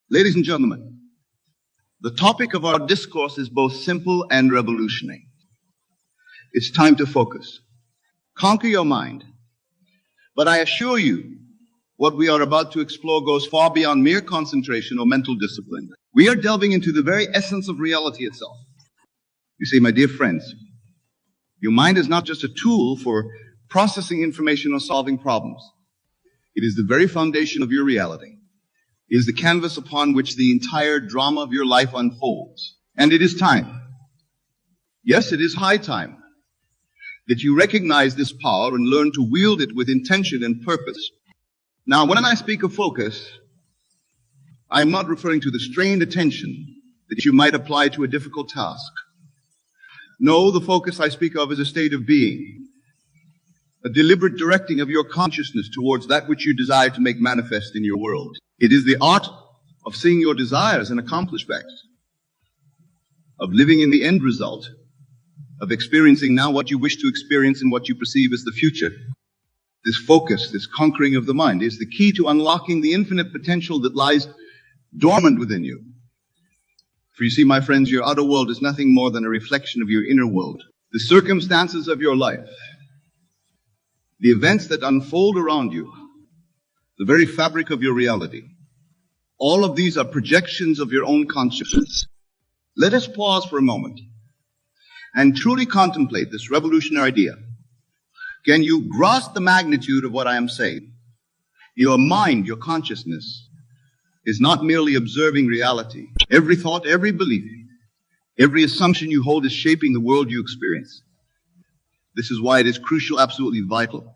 Ladies and gentlemen, the topic of our discourse is both simple and revolutionary. It's time to focus. Conquer your mind. But I assure you, what we are about to explore goes far beyond mere concentration or mental discipline. We are delving into the very essence of reality itself. You see, my dear friends, your mind is not just a tool for processing information or solving problems. It is the very foundation of your reality. It is the canvas upon which the entire drama of your life unfolds. And it is time. Yes, it is high time that you recognize this power and learn to wield it with intention and purpose. Now, when I speak of focus, I am not referring to the strained attention that you might apply to a difficult task. No, the focus I speak of is a state of being, a deliberate directing of your consciousness towards that which you desire to make manifest in your world. It is the art of seeing your desires and accomplish facts, of living in the end result, of experiencing now what you wish to experience and what you perceive as the future. This focus, this conquering of the mind, is the key to unlocking the infinite potential that lies dormant within you. For you see, my friends, your outer world is nothing more than a reflection of your inner world. The circumstances of your life, the events that unfold around you, the very fabric of your reality, all of these are projections of your own consciousness. Let us pause for a moment and truly contemplate this revolutionary idea. Can you grasp the magnitude of what I am saying? Your mind, your consciousness, is not merely observing reality. Every thought, every belief, every assumption you hold is shaping the world you experience. This is why it is crucial, absolutely vital,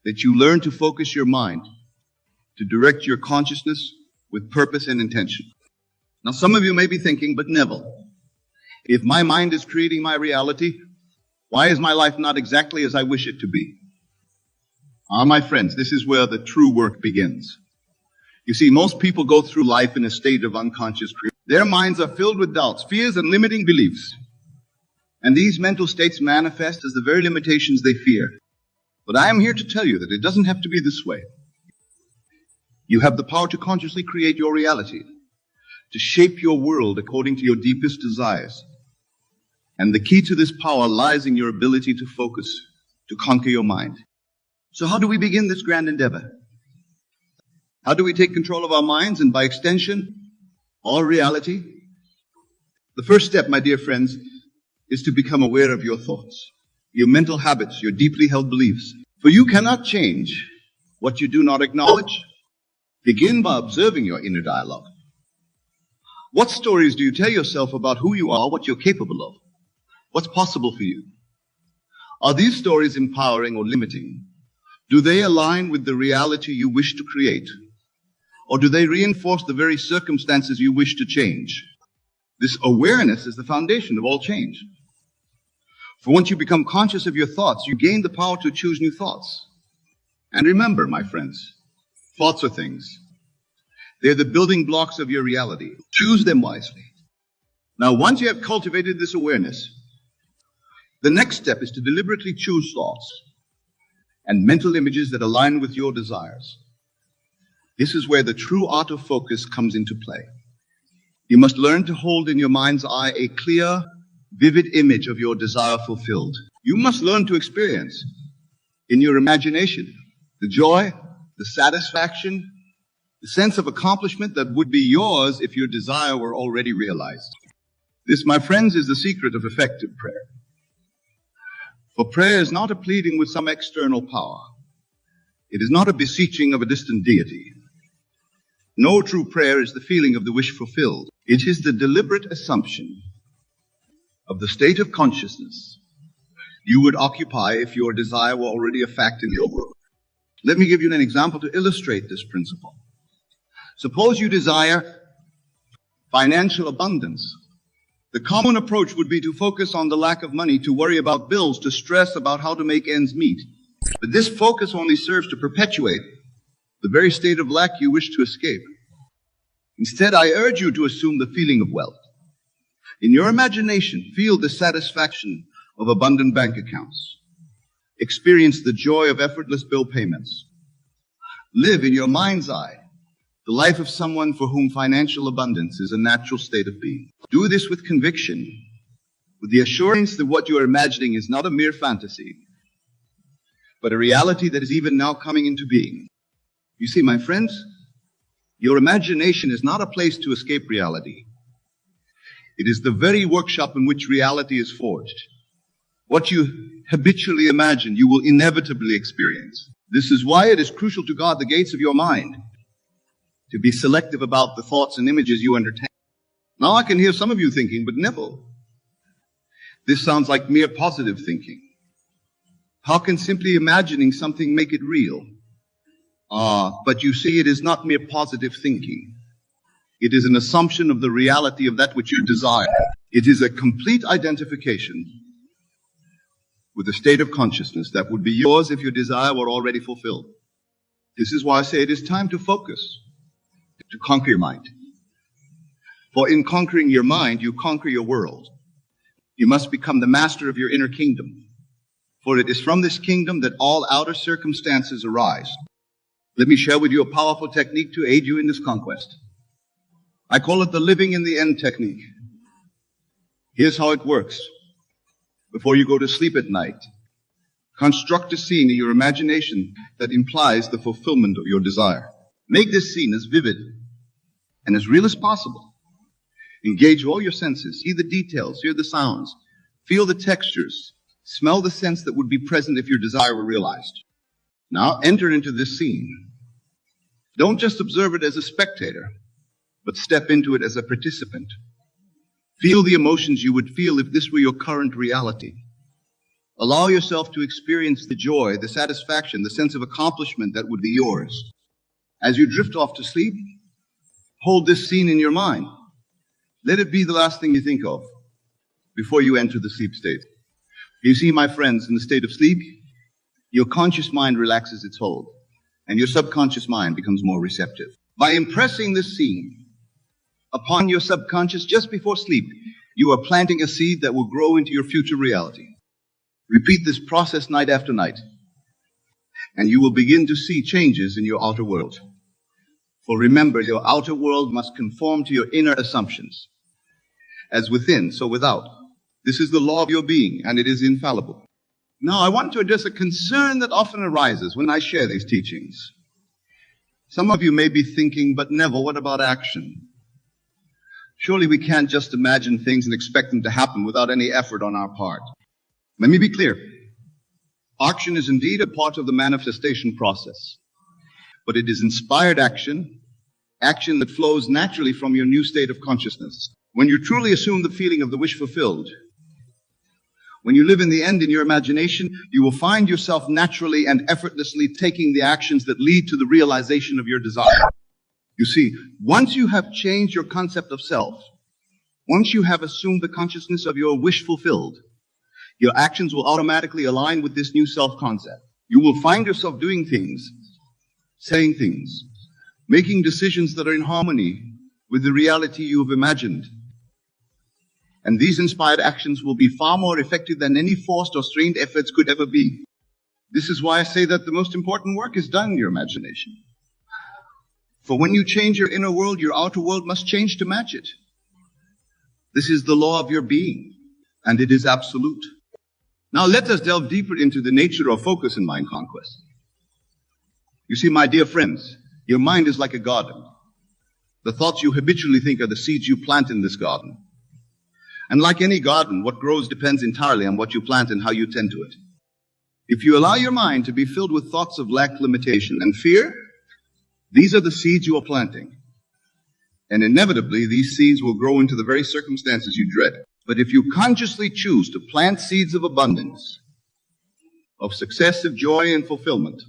that you learn to focus your mind, to direct your consciousness with purpose and intention. Now, some of you may be thinking, but Neville, if my mind is creating my reality, why is my life not exactly as I wish it to be? My friends, this is where the true work begins. You see, most people go through life in a state of unconscious creation. Their minds are filled with doubts, fears, and limiting beliefs. And these mental states manifest as the very limitations they fear. But I am here to tell you that it doesn't have to be this way. You have the power to consciously create your reality, to shape your world according to your deepest desires. And the key to this power lies in your ability to focus, to conquer your mind. So how do we begin this grand endeavor? How do we take control of our minds and, by extension, all reality? The first step, my dear friends, is to become aware of your thoughts, your mental habits, your deeply held beliefs. For you cannot change what you do not acknowledge. Begin by observing your inner dialogue. What stories do you tell yourself about who you are, what you're capable of? What's possible for you? Are these stories empowering or limiting? Do they align with the reality you wish to create? Or do they reinforce the very circumstances you wish to change? This awareness is the foundation of all change. For once you become conscious of your thoughts, you gain the power to choose new thoughts. And remember, my friends, thoughts are things. They're the building blocks of your reality. Choose them wisely. Now, once you have cultivated this awareness, the next step is to deliberately choose thoughts and mental images that align with your desires. This is where the true art of focus comes into play. You must learn to hold in your mind's eye a clear, vivid image of your desire fulfilled. You must learn to experience in your imagination the joy, the satisfaction, the sense of accomplishment that would be yours if your desire were already realized. This, my friends, is the secret of effective prayer. For prayer is not a pleading with some external power. It is not a beseeching of a distant deity. No true prayer is the feeling of the wish fulfilled. It is the deliberate assumption of the state of consciousness you would occupy if your desire were already a fact in your world. Let me give you an example to illustrate this principle. Suppose you desire financial abundance. The common approach would be to focus on the lack of money, to worry about bills, to stress about how to make ends meet. But this focus only serves to perpetuate the very state of lack you wish to escape. Instead, I urge you to assume the feeling of wealth. In your imagination, feel the satisfaction of abundant bank accounts. Experience the joy of effortless bill payments. Live in your mind's eye the life of someone for whom financial abundance is a natural state of being. Do this with conviction, with the assurance that what you are imagining is not a mere fantasy, but a reality that is even now coming into being. You see, my friends, your imagination is not a place to escape reality. It is the very workshop in which reality is forged. What you habitually imagine, you will inevitably experience. This is why it is crucial to guard the gates of your mind, to be selective about the thoughts and images you entertain. Now I can hear some of you thinking, but Neville, this sounds like mere positive thinking. How can simply imagining something make it real? But you see, it is not mere positive thinking. It is an assumption of the reality of that which you desire. It is a complete identification with a state of consciousness that would be yours if your desire were already fulfilled. This is why I say it is time to focus, to conquer your mind. For in conquering your mind, you conquer your world. You must become the master of your inner kingdom. For it is from this kingdom that all outer circumstances arise. Let me share with you a powerful technique to aid you in this conquest. I call it the living in the end technique. Here's how it works. Before you go to sleep at night, construct a scene in your imagination that implies the fulfillment of your desire. Make this scene as vivid and as real as possible. Engage all your senses. See the details, hear the sounds, feel the textures, smell the scents that would be present if your desire were realized. Now enter into this scene. Don't just observe it as a spectator, but step into it as a participant. Feel the emotions you would feel if this were your current reality. Allow yourself to experience the joy, the satisfaction, the sense of accomplishment that would be yours. As you drift off to sleep, hold this scene in your mind. Let it be the last thing you think of before you enter the sleep state. You see, my friends, in the state of sleep, your conscious mind relaxes its hold, and your subconscious mind becomes more receptive. By impressing this scene upon your subconscious just before sleep, you are planting a seed that will grow into your future reality. Repeat this process night after night, and you will begin to see changes in your outer world. For remember, your outer world must conform to your inner assumptions. As within, so without. This is the law of your being, and it is infallible. Now, I want to address a concern that often arises when I share these teachings. Some of you may be thinking, but Neville, what about action? Surely we can't just imagine things and expect them to happen without any effort on our part. Let me be clear. Action is indeed a part of the manifestation process, but it is inspired action, action that flows naturally from your new state of consciousness. When you truly assume the feeling of the wish fulfilled, when you live in the end in your imagination, you will find yourself naturally and effortlessly taking the actions that lead to the realization of your desire. You see, once you have changed your concept of self, once you have assumed the consciousness of your wish fulfilled, your actions will automatically align with this new self-concept. You will find yourself doing things, saying things, making decisions that are in harmony with the reality you have imagined. And these inspired actions will be far more effective than any forced or strained efforts could ever be. This is why I say that the most important work is done in your imagination. For when you change your inner world, your outer world must change to match it. This is the law of your being, and it is absolute. Now let us delve deeper into the nature of focus in mind conquest. You see, my dear friends, your mind is like a garden. The thoughts you habitually think are the seeds you plant in this garden. And like any garden, what grows depends entirely on what you plant and how you tend to it. If you allow your mind to be filled with thoughts of lack, limitation, and fear, these are the seeds you are planting. And inevitably, these seeds will grow into the very circumstances you dread. But if you consciously choose to plant seeds of abundance, of success, of joy, and fulfillment,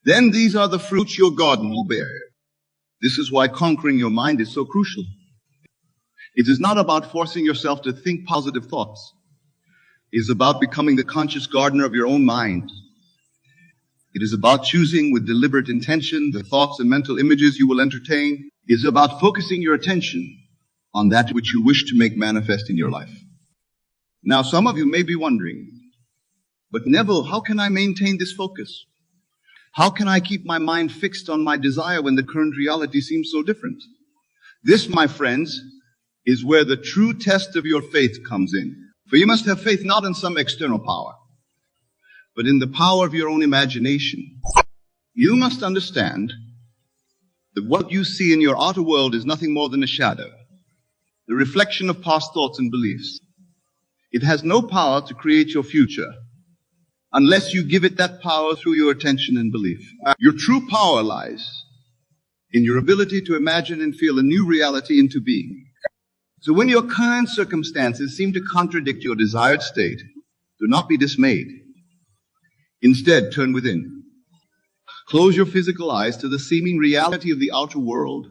then these are the fruits your garden will bear. This is why conquering your mind is so crucial. It is not about forcing yourself to think positive thoughts. It is about becoming the conscious gardener of your own mind. It is about choosing with deliberate intention the thoughts and mental images you will entertain. It is about focusing your attention on that which you wish to make manifest in your life. Now, some of you may be wondering, but Neville, how can I maintain this focus? How can I keep my mind fixed on my desire when the current reality seems so different? This, my friends, is where the true test of your faith comes in. For you must have faith not in some external power, but in the power of your own imagination. You must understand that what you see in your outer world is nothing more than a shadow, the reflection of past thoughts and beliefs. It has no power to create your future unless you give it that power through your attention and belief. Your true power lies in your ability to imagine and feel a new reality into being. So when your current circumstances seem to contradict your desired state, do not be dismayed. Instead, turn within. Close your physical eyes to the seeming reality of the outer world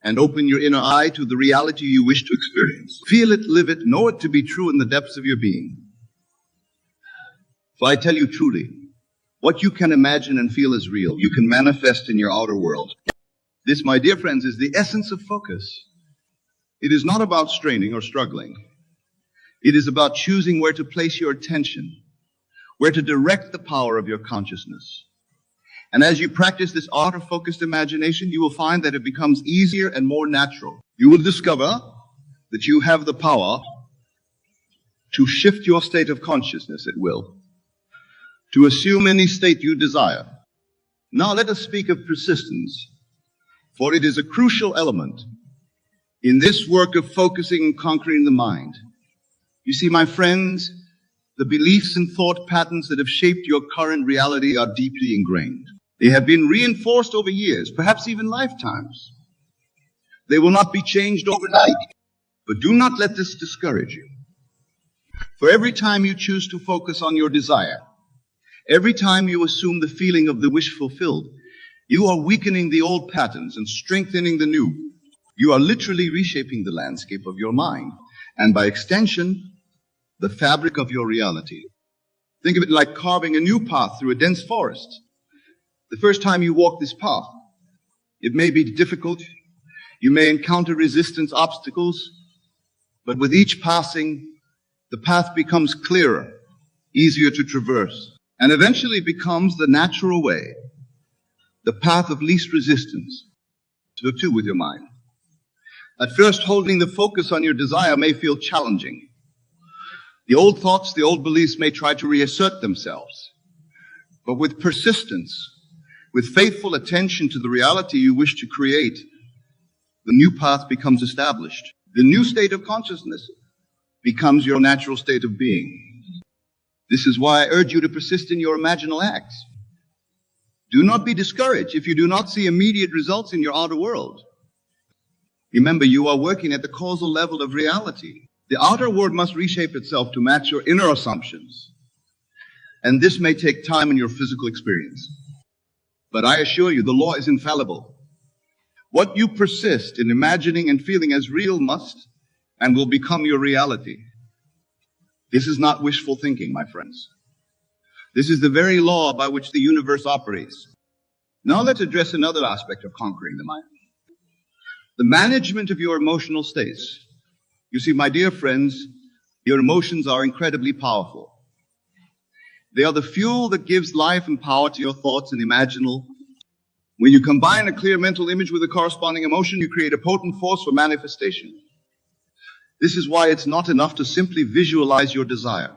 and open your inner eye to the reality you wish to experience. Feel it, live it, know it to be true in the depths of your being. For I tell you truly, what you can imagine and feel as real, you can manifest in your outer world. This, my dear friends, is the essence of focus. It is not about straining or struggling. It is about choosing where to place your attention, where to direct the power of your consciousness. And as you practice this outer-focused imagination, you will find that it becomes easier and more natural. You will discover that you have the power to shift your state of consciousness at will, to assume any state you desire. Now let us speak of persistence, for it is a crucial element in this work of focusing and conquering the mind. You see, my friends, the beliefs and thought patterns that have shaped your current reality are deeply ingrained. They have been reinforced over years, perhaps even lifetimes. They will not be changed overnight, but do not let this discourage you. For every time you choose to focus on your desire, every time you assume the feeling of the wish fulfilled, you are weakening the old patterns and strengthening the new. You are literally reshaping the landscape of your mind, and by extension, the fabric of your reality. Think of it like carving a new path through a dense forest. The first time you walk this path, it may be difficult. You may encounter resistance, obstacles, but with each passing, the path becomes clearer, easier to traverse, and eventually becomes the natural way, the path of least resistance. So too with your mind. At first, holding the focus on your desire may feel challenging. The old thoughts, the old beliefs may try to reassert themselves. But with persistence, with faithful attention to the reality you wish to create, the new path becomes established. The new state of consciousness becomes your natural state of being. This is why I urge you to persist in your imaginal acts. Do not be discouraged if you do not see immediate results in your outer world. Remember, you are working at the causal level of reality. The outer world must reshape itself to match your inner assumptions. And this may take time in your physical experience. But I assure you, the law is infallible. What you persist in imagining and feeling as real must and will become your reality. This is not wishful thinking, my friends. This is the very law by which the universe operates. Now let's address another aspect of conquering the mind. The management of your emotional states. You see, my dear friends, your emotions are incredibly powerful. They are the fuel that gives life and power to your thoughts and imaginal. When you combine a clear mental image with a corresponding emotion, you create a potent force for manifestation. This is why it's not enough to simply visualize your desire.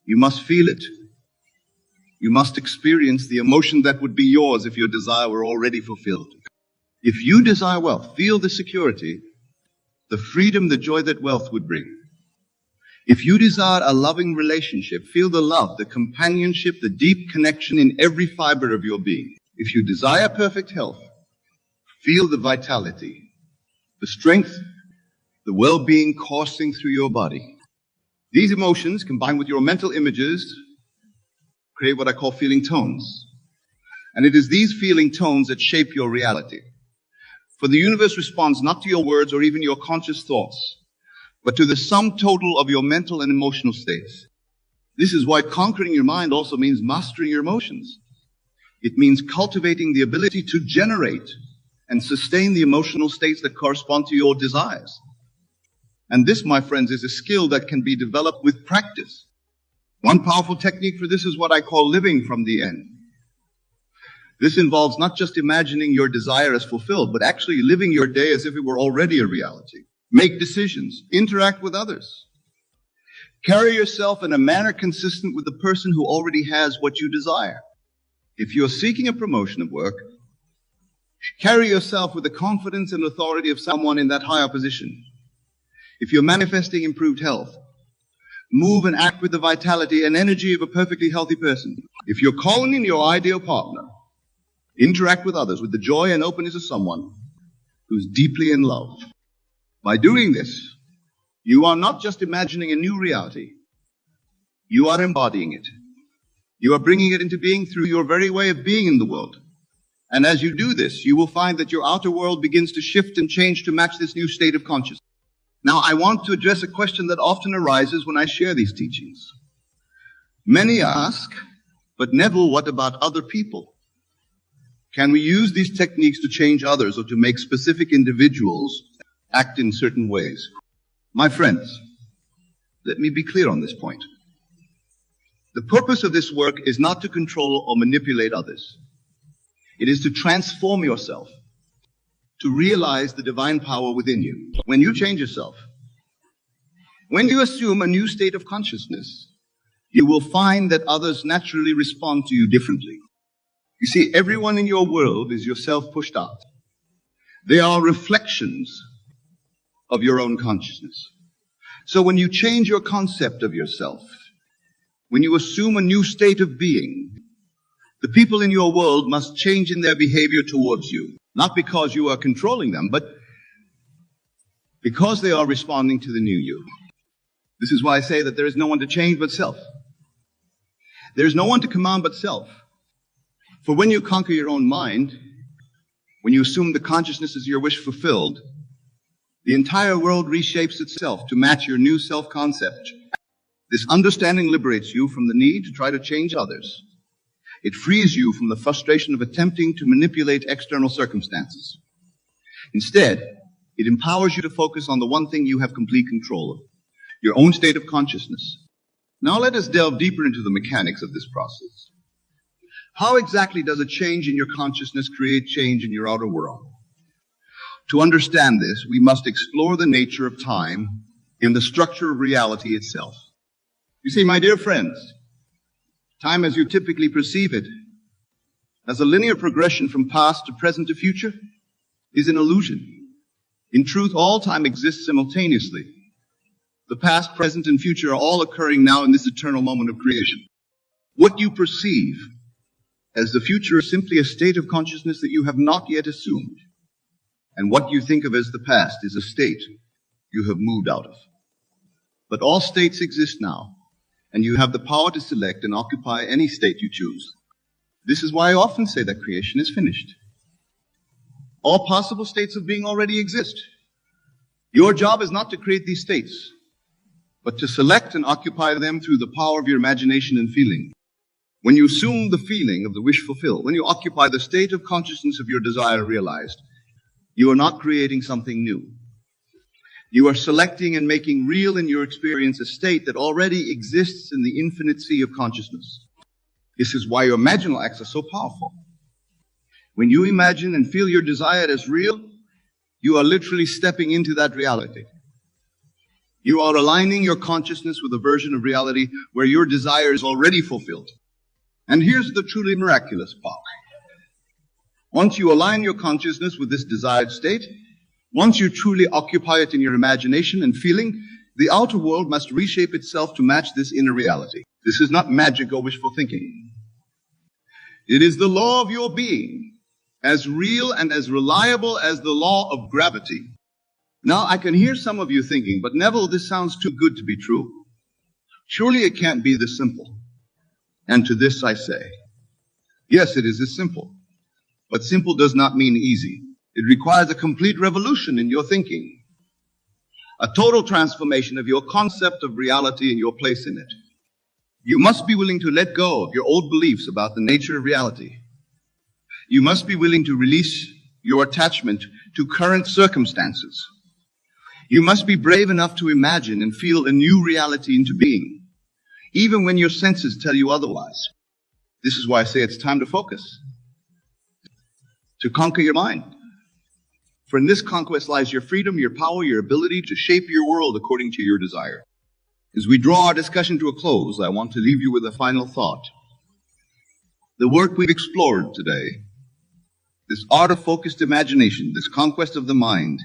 You must feel it. You must experience the emotion that would be yours if your desire were already fulfilled. If you desire wealth, feel the security, the freedom, the joy that wealth would bring. If you desire a loving relationship, feel the love, the companionship, the deep connection in every fiber of your being. If you desire perfect health, feel the vitality, the strength, the well-being coursing through your body. These emotions, combined with your mental images, create what I call feeling tones. And it is these feeling tones that shape your reality. For the universe responds not to your words or even your conscious thoughts, but to the sum total of your mental and emotional states. This is why conquering your mind also means mastering your emotions. It means cultivating the ability to generate and sustain the emotional states that correspond to your desires. And this, my friends, is a skill that can be developed with practice. One powerful technique for this is what I call living from the end. This involves not just imagining your desire as fulfilled, but actually living your day as if it were already a reality. Make decisions, interact with others. Carry yourself in a manner consistent with the person who already has what you desire. If you're seeking a promotion at work, carry yourself with the confidence and authority of someone in that higher position. If you're manifesting improved health, move and act with the vitality and energy of a perfectly healthy person. If you're calling in your ideal partner, interact with others with the joy and openness of someone who's deeply in love. By doing this, you are not just imagining a new reality, you are embodying it. You are bringing it into being through your very way of being in the world. And as you do this, you will find that your outer world begins to shift and change to match this new state of consciousness. Now, I want to address a question that often arises when I share these teachings. Many ask, but Neville, what about other people? Can we use these techniques to change others or to make specific individuals act in certain ways? My friends, let me be clear on this point. The purpose of this work is not to control or manipulate others. It is to transform yourself, to realize the divine power within you. When you change yourself, when you assume a new state of consciousness, you will find that others naturally respond to you differently. You see, everyone in your world is yourself pushed out. They are reflections of your own consciousness. So when you change your concept of yourself, when you assume a new state of being, the people in your world must change in their behavior towards you. Not because you are controlling them, but because they are responding to the new you. This is why I say that there is no one to change but self. There is no one to command but self. For when you conquer your own mind, when you assume the consciousness as your wish fulfilled, the entire world reshapes itself to match your new self-concept. This understanding liberates you from the need to try to change others. It frees you from the frustration of attempting to manipulate external circumstances. Instead, it empowers you to focus on the one thing you have complete control of, your own state of consciousness. Now let us delve deeper into the mechanics of this process. How exactly does a change in your consciousness create change in your outer world? To understand this, we must explore the nature of time in the structure of reality itself. You see, my dear friends, time as you typically perceive it, as a linear progression from past to present to future, is an illusion. In truth, all time exists simultaneously. The past, present, and future are all occurring now in this eternal moment of creation. What you perceive as the future is simply a state of consciousness that you have not yet assumed. And what you think of as the past is a state you have moved out of. But all states exist now, and you have the power to select and occupy any state you choose. This is why I often say that creation is finished. All possible states of being already exist. Your job is not to create these states, but to select and occupy them through the power of your imagination and feeling. When you assume the feeling of the wish fulfilled, when you occupy the state of consciousness of your desire realized, you are not creating something new. You are selecting and making real in your experience a state that already exists in the infinite sea of consciousness. This is why your imaginal acts are so powerful. When you imagine and feel your desire as real, you are literally stepping into that reality. You are aligning your consciousness with a version of reality where your desire is already fulfilled. And here's the truly miraculous part. Once you align your consciousness with this desired state, once you truly occupy it in your imagination and feeling, the outer world must reshape itself to match this inner reality. This is not magic or wishful thinking. It is the law of your being, as real and as reliable as the law of gravity. Now, I can hear some of you thinking, but Neville, this sounds too good to be true. Surely it can't be this simple. And to this I say, yes, it is this simple. But simple does not mean easy. It requires a complete revolution in your thinking, a total transformation of your concept of reality and your place in it. You must be willing to let go of your old beliefs about the nature of reality. You must be willing to release your attachment to current circumstances. You must be brave enough to imagine and feel a new reality into being, even when your senses tell you otherwise. This is why I say it's time to focus. to conquer your mind. For in this conquest lies your freedom, your power, your ability to shape your world according to your desire. As we draw our discussion to a close, I want to leave you with a final thought. The work we've explored today, this art of focused imagination, this conquest of the mind,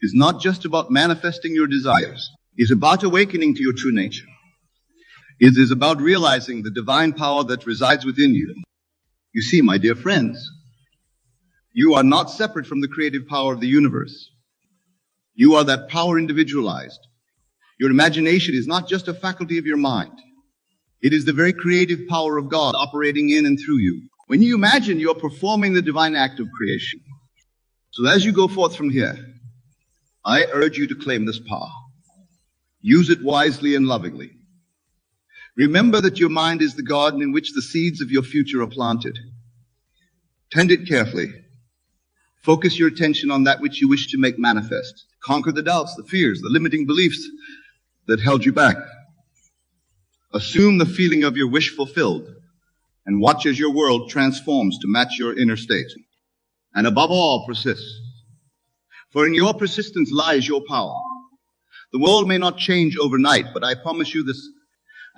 is not just about manifesting your desires. It is about awakening to your true nature. It is about realizing the divine power that resides within you. You see, my dear friends, you are not separate from the creative power of the universe. You are that power individualized. Your imagination is not just a faculty of your mind. It is the very creative power of God operating in and through you. When you imagine, you are performing the divine act of creation. So as you go forth from here, I urge you to claim this power. Use it wisely and lovingly. Remember that your mind is the garden in which the seeds of your future are planted. Tend it carefully. Focus your attention on that which you wish to make manifest. Conquer the doubts, the fears, the limiting beliefs that held you back. Assume the feeling of your wish fulfilled and watch as your world transforms to match your inner state. And above all, persist. For in your persistence lies your power. The world may not change overnight, but I promise you this,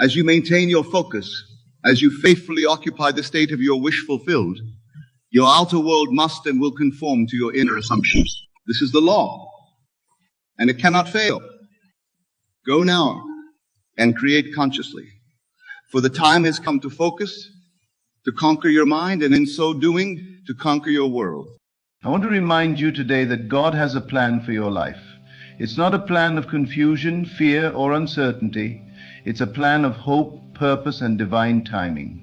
as you maintain your focus, as you faithfully occupy the state of your wish fulfilled, your outer world must and will conform to your inner assumptions. This is the law, and it cannot fail. Go now and create consciously, for the time has come to focus, to conquer your mind, and in so doing, to conquer your world. I want to remind you today that God has a plan for your life. It's not a plan of confusion, fear, or uncertainty. It's a plan of hope, purpose, and divine timing.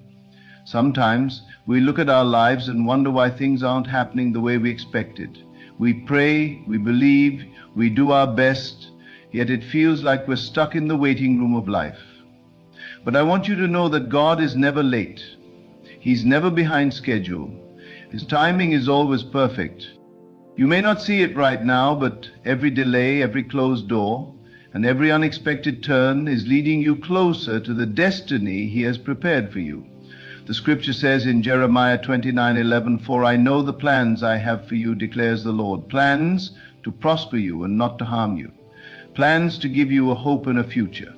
Sometimes we look at our lives and wonder why things aren't happening the way we expected. We pray, we believe, we do our best, yet it feels like we're stuck in the waiting room of life. But I want you to know that God is never late. He's never behind schedule. His timing is always perfect. You may not see it right now, but every delay, every closed door, and every unexpected turn is leading you closer to the destiny He has prepared for you. The scripture says in Jeremiah 29:11, "For I know the plans I have for you, declares the Lord, plans to prosper you and not to harm you, plans to give you a hope and a future."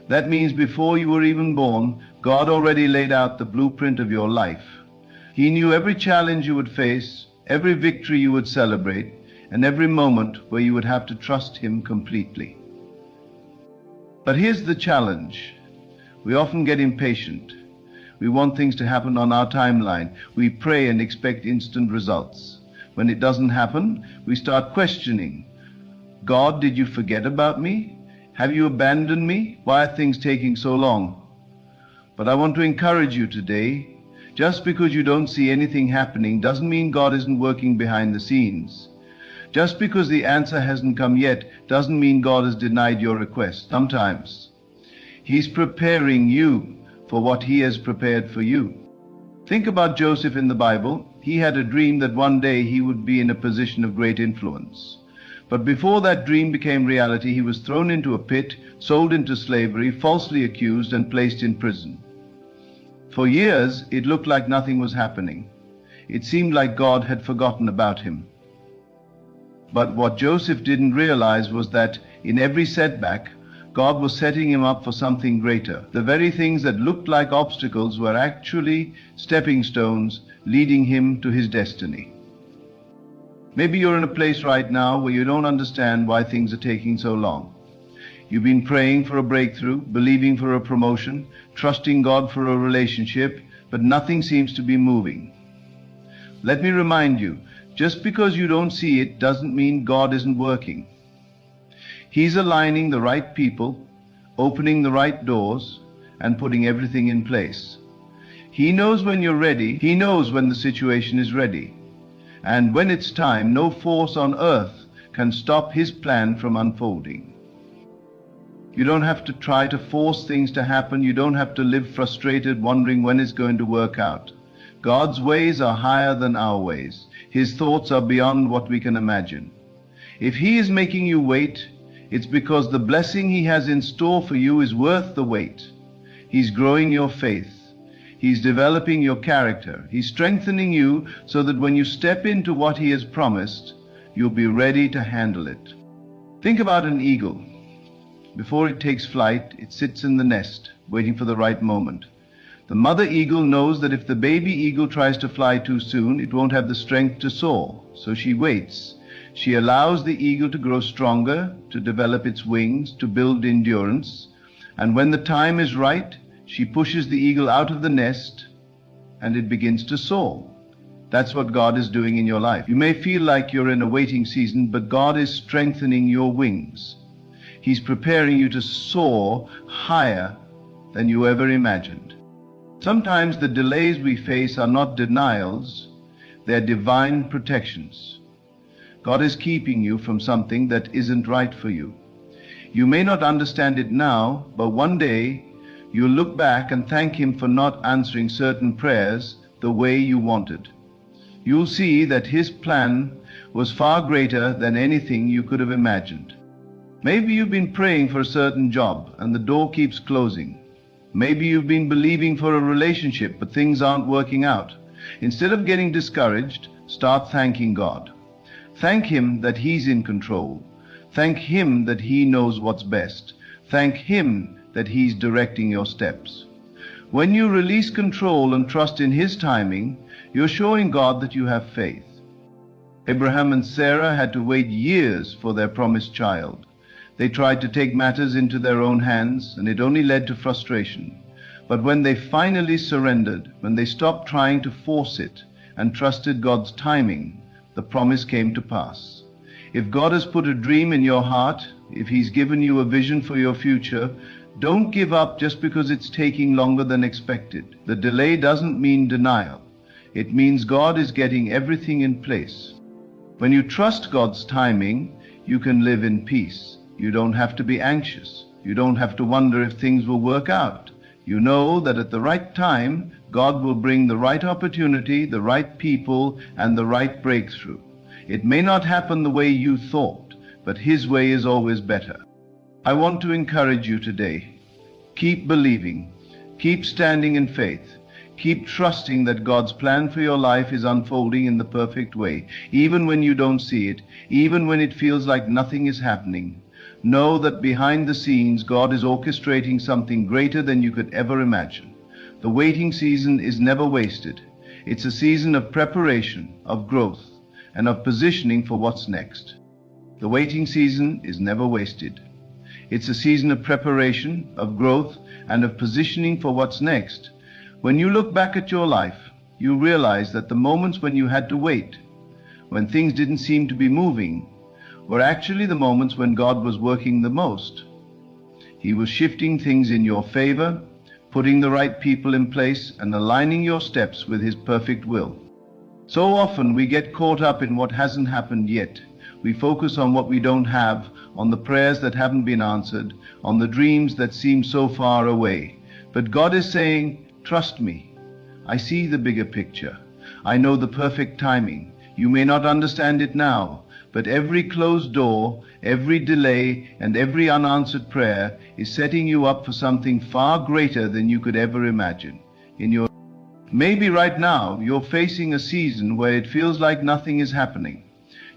That means before you were even born, God already laid out the blueprint of your life. He knew every challenge you would face, every victory you would celebrate, and every moment where you would have to trust Him completely. But here's the challenge. We often get impatient. We want things to happen on our timeline. We pray and expect instant results. When it doesn't happen, we start questioning. God, did you forget about me? Have you abandoned me? Why are things taking so long? But I want to encourage you today. Just because you don't see anything happening doesn't mean God isn't working behind the scenes. Just because the answer hasn't come yet doesn't mean God has denied your request. Sometimes He's preparing you for what He has prepared for you. Think about Joseph in the Bible. He had a dream that one day he would be in a position of great influence. But before that dream became reality, he was thrown into a pit, sold into slavery, falsely accused, and placed in prison. For years, it looked like nothing was happening. It seemed like God had forgotten about him. But what Joseph didn't realize was that in every setback, God was setting him up for something greater. The very things that looked like obstacles were actually stepping stones leading him to his destiny. Maybe you're in a place right now where you don't understand why things are taking so long. You've been praying for a breakthrough, believing for a promotion, trusting God for a relationship, but nothing seems to be moving. Let me remind you, just because you don't see it doesn't mean God isn't working. He's aligning the right people, opening the right doors, and putting everything in place. He knows when you're ready. He knows when the situation is ready. And when it's time, no force on earth can stop His plan from unfolding. You don't have to try to force things to happen. You don't have to live frustrated, wondering when it's going to work out. God's ways are higher than our ways. His thoughts are beyond what we can imagine. If He is making you wait, it's because the blessing He has in store for you is worth the wait. He's growing your faith. He's developing your character. He's strengthening you so that when you step into what He has promised, you'll be ready to handle it. Think about an eagle. Before it takes flight, it sits in the nest, waiting for the right moment. The mother eagle knows that if the baby eagle tries to fly too soon, it won't have the strength to soar, so she waits. She allows the eagle to grow stronger, to develop its wings, to build endurance, and when the time is right, she pushes the eagle out of the nest and it begins to soar. That's what God is doing in your life. You may feel like you're in a waiting season, but God is strengthening your wings. He's preparing you to soar higher than you ever imagined. Sometimes the delays we face are not denials, they're divine protections. God is keeping you from something that isn't right for you. You may not understand it now, but one day you'll look back and thank Him for not answering certain prayers the way you wanted. You'll see that His plan was far greater than anything you could have imagined. Maybe you've been praying for a certain job and the door keeps closing. Maybe you've been believing for a relationship but things aren't working out. Instead of getting discouraged, start thanking God. Thank Him that He's in control. Thank Him that He knows what's best. Thank Him that He's directing your steps. When you release control and trust in His timing, you're showing God that you have faith. Abraham and Sarah had to wait years for their promised child. They tried to take matters into their own hands, and it only led to frustration. But when they finally surrendered, when they stopped trying to force it and trusted God's timing, the promise came to pass. If God has put a dream in your heart, if He's given you a vision for your future, don't give up just because it's taking longer than expected. The delay doesn't mean denial. It means God is getting everything in place. When you trust God's timing, you can live in peace. You don't have to be anxious. You don't have to wonder if things will work out. You know that at the right time, God will bring the right opportunity, the right people, and the right breakthrough. It may not happen the way you thought, but His way is always better. I want to encourage you today. Keep believing. Keep standing in faith. Keep trusting that God's plan for your life is unfolding in the perfect way, even when you don't see it, even when it feels like nothing is happening. Know that behind the scenes, God is orchestrating something greater than you could ever imagine. The waiting season is never wasted. It's a season of preparation, of growth, and of positioning for what's next. The waiting season is never wasted. It's a season of preparation, of growth, and of positioning for what's next. When you look back at your life, you realize that the moments when you had to wait, when things didn't seem to be moving, were actually the moments when God was working the most. He was shifting things in your favor, putting the right people in place, and aligning your steps with His perfect will. So often we get caught up in what hasn't happened yet. We focus on what we don't have, on the prayers that haven't been answered, on the dreams that seem so far away. But God is saying, trust me. I see the bigger picture. I know the perfect timing. You may not understand it now, but every closed door, every delay, and every unanswered prayer is setting you up for something far greater than you could ever imagine. Maybe right now you're facing a season where it feels like nothing is happening.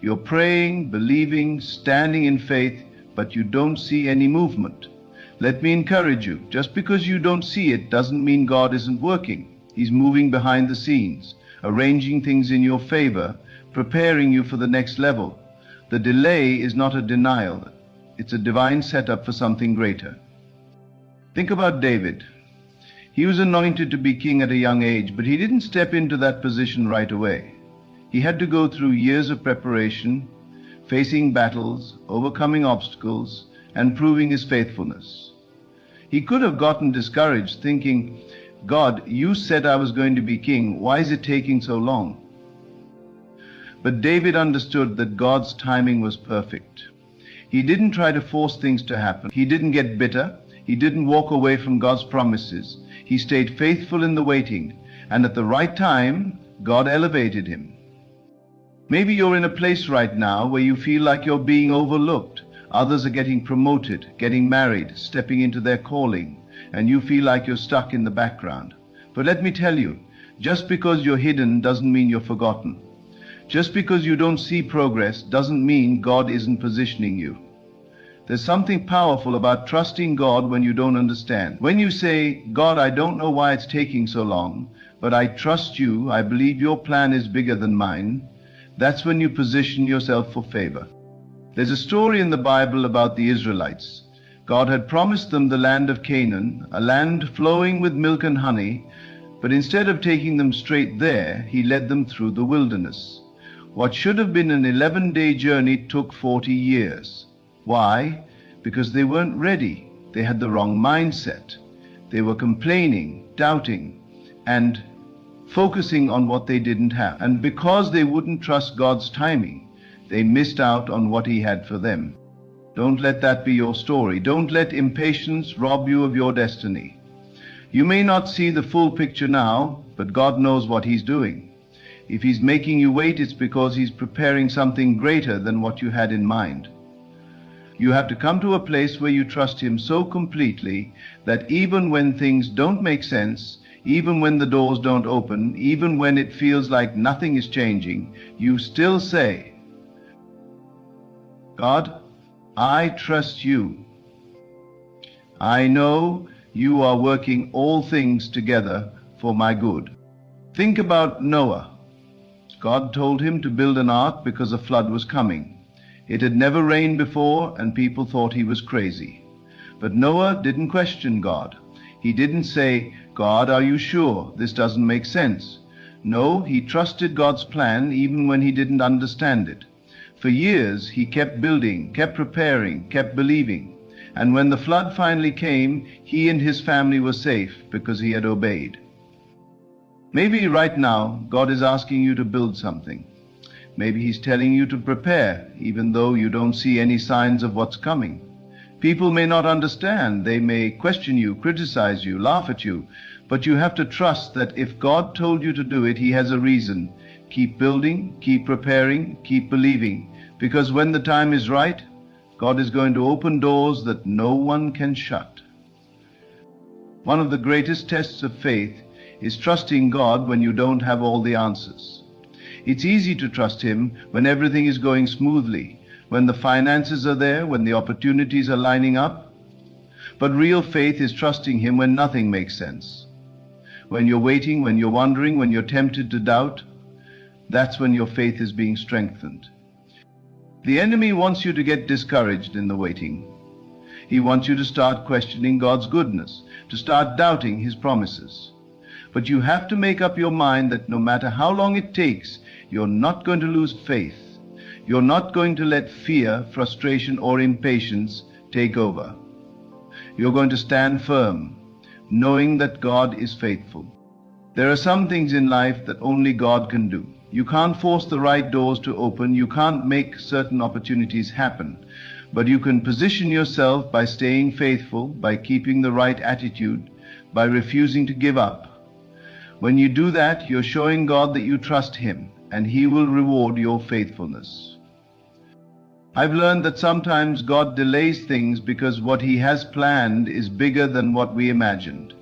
You're praying, believing, standing in faith, but you don't see any movement. Let me encourage you. Just because you don't see it doesn't mean God isn't working. He's moving behind the scenes, arranging things in your favor, preparing you for the next level. The delay is not a denial. It's a divine setup for something greater. Think about David. He was anointed to be king at a young age, but he didn't step into that position right away. He had to go through years of preparation, facing battles, overcoming obstacles, and proving his faithfulness. He could have gotten discouraged, thinking, God, you said I was going to be king. Why is it taking so long? But David understood that God's timing was perfect. He didn't try to force things to happen. He didn't get bitter. He didn't walk away from God's promises. He stayed faithful in the waiting, and at the right time, God elevated him. Maybe you're in a place right now where you feel like you're being overlooked. Others are getting promoted, getting married, stepping into their calling, and you feel like you're stuck in the background. But let me tell you, just because you're hidden doesn't mean you're forgotten. Just because you don't see progress doesn't mean God isn't positioning you. There's something powerful about trusting God when you don't understand. When you say, God, I don't know why it's taking so long, but I trust you, I believe your plan is bigger than mine, that's when you position yourself for favor. There's a story in the Bible about the Israelites. God had promised them the land of Canaan, a land flowing with milk and honey, but instead of taking them straight there, he led them through the wilderness. What should have been an 11-day journey took 40 years. Why? Because they weren't ready. They had the wrong mindset. They were complaining, doubting, and focusing on what they didn't have. And because they wouldn't trust God's timing, they missed out on what He had for them. Don't let that be your story. Don't let impatience rob you of your destiny. You may not see the full picture now, but God knows what He's doing. If He's making you wait, it's because He's preparing something greater than what you had in mind. You have to come to a place where you trust Him so completely that even when things don't make sense, even when the doors don't open, even when it feels like nothing is changing, you still say, God, I trust you. I know you are working all things together for my good. Think about Noah. God told him to build an ark because a flood was coming. It had never rained before, and people thought he was crazy. But Noah didn't question God. He didn't say, God, are you sure? This doesn't make sense. No, he trusted God's plan even when he didn't understand it. For years, he kept building, kept preparing, kept believing. And when the flood finally came, he and his family were safe because he had obeyed. Maybe right now, God is asking you to build something. Maybe He's telling you to prepare, even though you don't see any signs of what's coming. People may not understand. They may question you, criticize you, laugh at you. But you have to trust that if God told you to do it, He has a reason. Keep building, keep preparing, keep believing. Because when the time is right, God is going to open doors that no one can shut. One of the greatest tests of faith is trusting God when you don't have all the answers. It's easy to trust Him when everything is going smoothly, when the finances are there, when the opportunities are lining up. But real faith is trusting Him when nothing makes sense. When you're waiting, when you're wondering, when you're tempted to doubt, that's when your faith is being strengthened. The enemy wants you to get discouraged in the waiting. He wants you to start questioning God's goodness, to start doubting His promises. But you have to make up your mind that no matter how long it takes, you're not going to lose faith. You're not going to let fear, frustration, or impatience take over. You're going to stand firm, knowing that God is faithful. There are some things in life that only God can do. You can't force the right doors to open. You can't make certain opportunities happen. But you can position yourself by staying faithful, by keeping the right attitude, by refusing to give up. When you do that, you're showing God that you trust Him, and He will reward your faithfulness. I've learned that sometimes God delays things because what He has planned is bigger than what we imagined.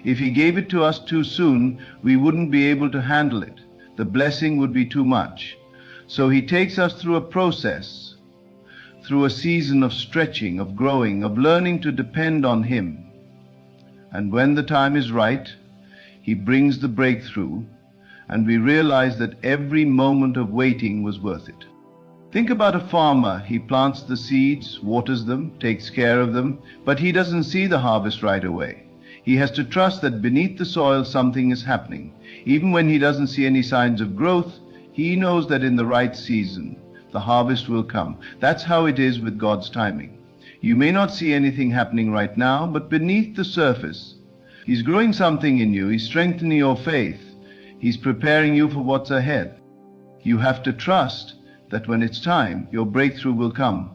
If He gave it to us too soon, we wouldn't be able to handle it. The blessing would be too much. So He takes us through a process, through a season of stretching, of growing, of learning to depend on Him. And when the time is right, He brings the breakthrough, and we realize that every moment of waiting was worth it. Think about a farmer. He plants the seeds, waters them, takes care of them, but he doesn't see the harvest right away. He has to trust that beneath the soil something is happening. Even when he doesn't see any signs of growth, he knows that in the right season, the harvest will come. That's how it is with God's timing. You may not see anything happening right now, but beneath the surface, He's growing something in you. He's strengthening your faith. He's preparing you for what's ahead. You have to trust that when it's time, your breakthrough will come.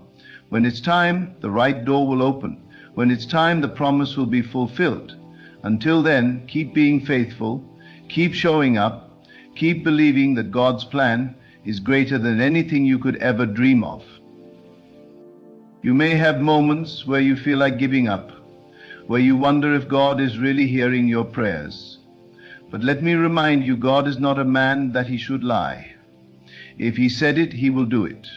When it's time, the right door will open. When it's time, the promise will be fulfilled. Until then, keep being faithful, keep showing up, keep believing that God's plan is greater than anything you could ever dream of. You may have moments where you feel like giving up, where you wonder if God is really hearing your prayers. But let me remind you, God is not a man that he should lie. If he said it, he will do it.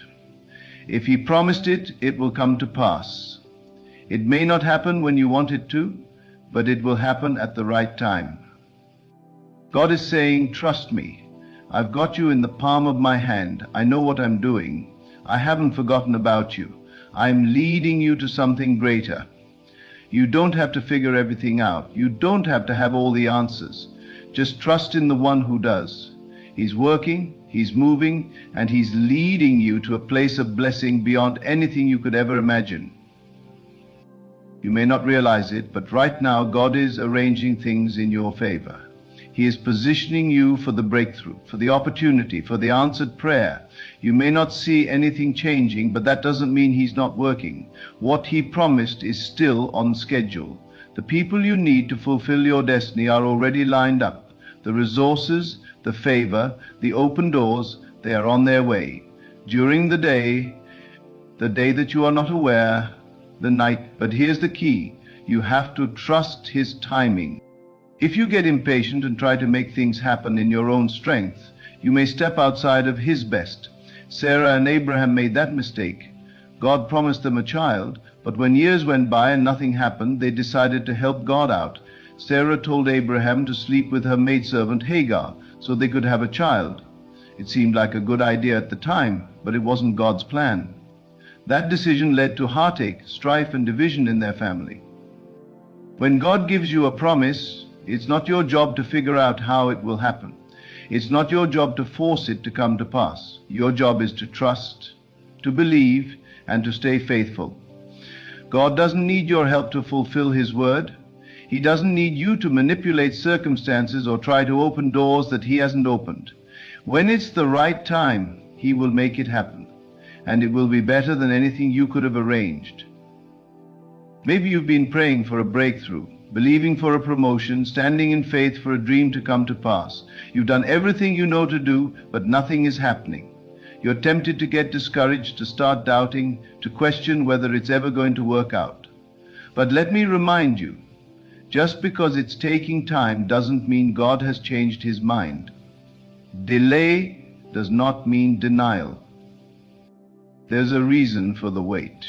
If he promised it, it will come to pass. It may not happen when you want it to, but it will happen at the right time. God is saying, trust me. I've got you in the palm of my hand. I know what I'm doing. I haven't forgotten about you. I'm leading you to something greater. You don't have to figure everything out. You don't have to have all the answers. Just trust in the one who does. He's working, he's moving, and he's leading you to a place of blessing beyond anything you could ever imagine. You may not realize it, but right now God is arranging things in your favor. He is positioning you for the breakthrough, for the opportunity, for the answered prayer. You may not see anything changing, but that doesn't mean he's not working. What he promised is still on schedule. The people you need to fulfill your destiny are already lined up. The resources, the favor, the open doors, they are on their way. During the day that you are not aware, the night. But here's the key. You have to trust his timing. If you get impatient and try to make things happen in your own strength, you may step outside of his best. Sarah and Abraham made that mistake. God promised them a child, but when years went by and nothing happened, they decided to help God out. Sarah told Abraham to sleep with her maidservant Hagar so they could have a child. It seemed like a good idea at the time, but it wasn't God's plan. That decision led to heartache, strife, and division in their family. When God gives you a promise, it's not your job to figure out how it will happen. It's not your job to force it to come to pass. Your job is to trust, to believe, and to stay faithful. God doesn't need your help to fulfill his word. He doesn't need you to manipulate circumstances or try to open doors that he hasn't opened. When it's the right time, he will make it happen, and it will be better than anything you could have arranged. Maybe you've been praying for a breakthrough, believing for a promotion, standing in faith for a dream to come to pass. You've done everything you know to do, but nothing is happening. You're tempted to get discouraged, to start doubting, to question whether it's ever going to work out. But let me remind you, just because it's taking time doesn't mean God has changed his mind. Delay does not mean denial. There's a reason for the wait.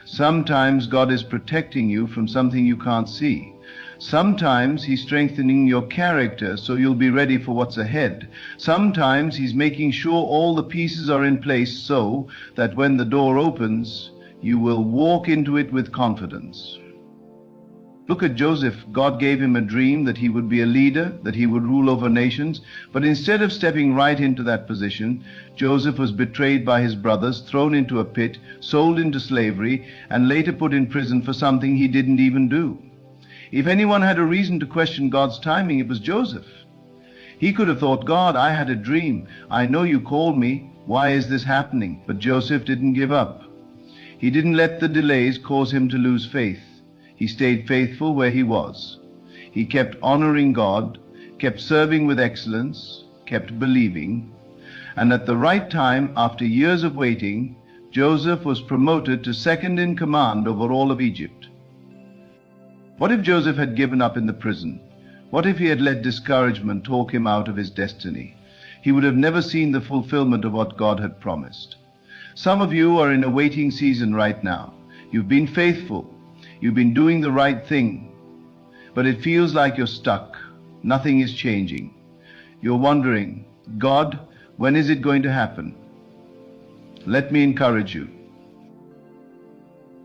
Sometimes God is protecting you from something you can't see. Sometimes he's strengthening your character so you'll be ready for what's ahead. Sometimes he's making sure all the pieces are in place so that when the door opens, you will walk into it with confidence. Look at Joseph. God gave him a dream that he would be a leader, that he would rule over nations. But instead of stepping right into that position, Joseph was betrayed by his brothers, thrown into a pit, sold into slavery, and later put in prison for something he didn't even do. If anyone had a reason to question God's timing, it was Joseph. He could have thought, God, I had a dream. I know you called me. Why is this happening? But Joseph didn't give up. He didn't let the delays cause him to lose faith. He stayed faithful where he was. He kept honoring God, kept serving with excellence, kept believing. And at the right time, after years of waiting, Joseph was promoted to second in command over all of Egypt. What if Joseph had given up in the prison? What if he had let discouragement talk him out of his destiny? He would have never seen the fulfillment of what God had promised. Some of you are in a waiting season right now. You've been faithful. You've been doing the right thing, but it feels like you're stuck. Nothing is changing. You're wondering, God, when is it going to happen? Let me encourage you.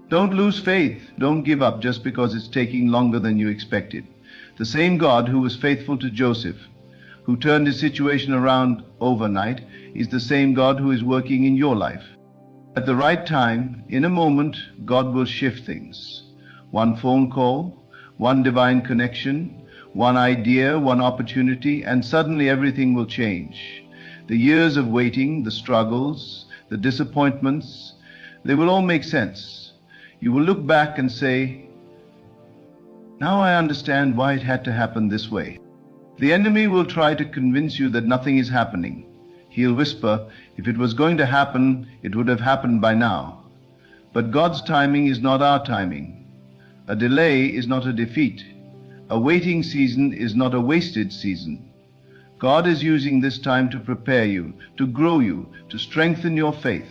Don't lose faith. Don't give up just because it's taking longer than you expected. The same God who was faithful to Joseph, who turned his situation around overnight, is the same God who is working in your life. At the right time, in a moment, God will shift things. One phone call, one divine connection, one idea, one opportunity, and suddenly everything will change. The years of waiting, the struggles, the disappointments, they will all make sense. You will look back and say, now I understand why it had to happen this way. The enemy will try to convince you that nothing is happening. He'll whisper, if it was going to happen, it would have happened by now. But God's timing is not our timing. A delay is not a defeat. A waiting season is not a wasted season. God is using this time to prepare you, to grow you, to strengthen your faith.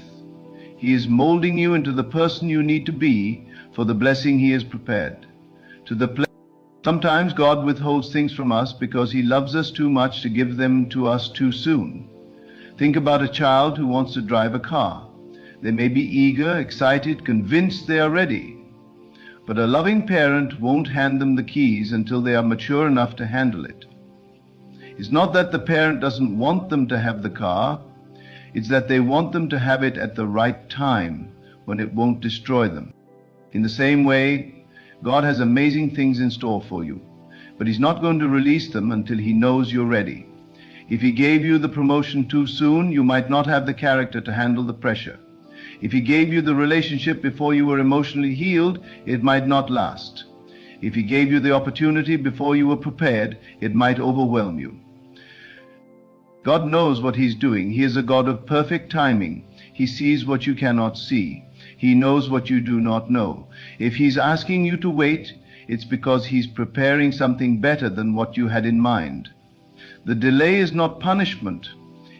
He is molding you into the person you need to be for the blessing He has prepared. Sometimes God withholds things from us because He loves us too much to give them to us too soon. Think about a child who wants to drive a car. They may be eager, excited, convinced they are ready. But a loving parent won't hand them the keys until they are mature enough to handle it. It's not that the parent doesn't want them to have the car, it's that they want them to have it at the right time, when it won't destroy them. In the same way, God has amazing things in store for you, but He's not going to release them until He knows you're ready. If He gave you the promotion too soon, you might not have the character to handle the pressure. If He gave you the relationship before you were emotionally healed, it might not last. If He gave you the opportunity before you were prepared, it might overwhelm you. God knows what He's doing. He is a God of perfect timing. He sees what you cannot see. He knows what you do not know. If He's asking you to wait, it's because He's preparing something better than what you had in mind. The delay is not punishment,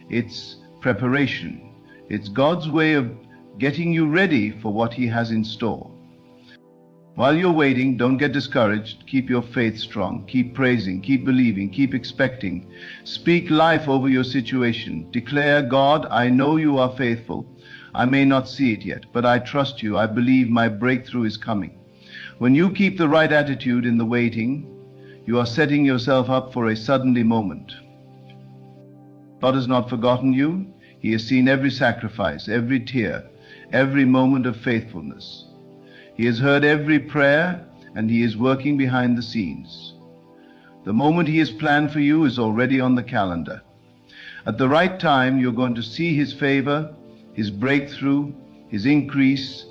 it's preparation. It's God's way of getting you ready for what He has in store. While you're waiting, don't get discouraged. Keep your faith strong. Keep praising, keep believing, keep expecting. Speak life over your situation. Declare, God, I know you are faithful. I may not see it yet, but I trust you. I believe my breakthrough is coming. When you keep the right attitude in the waiting, you are setting yourself up for a suddenly moment. God has not forgotten you. He has seen every sacrifice, every tear, every moment of faithfulness. He has heard every prayer, and He is working behind the scenes. The moment He has planned for you is already on the calendar. At the right time, you're going to see His favor, His breakthrough, His increase.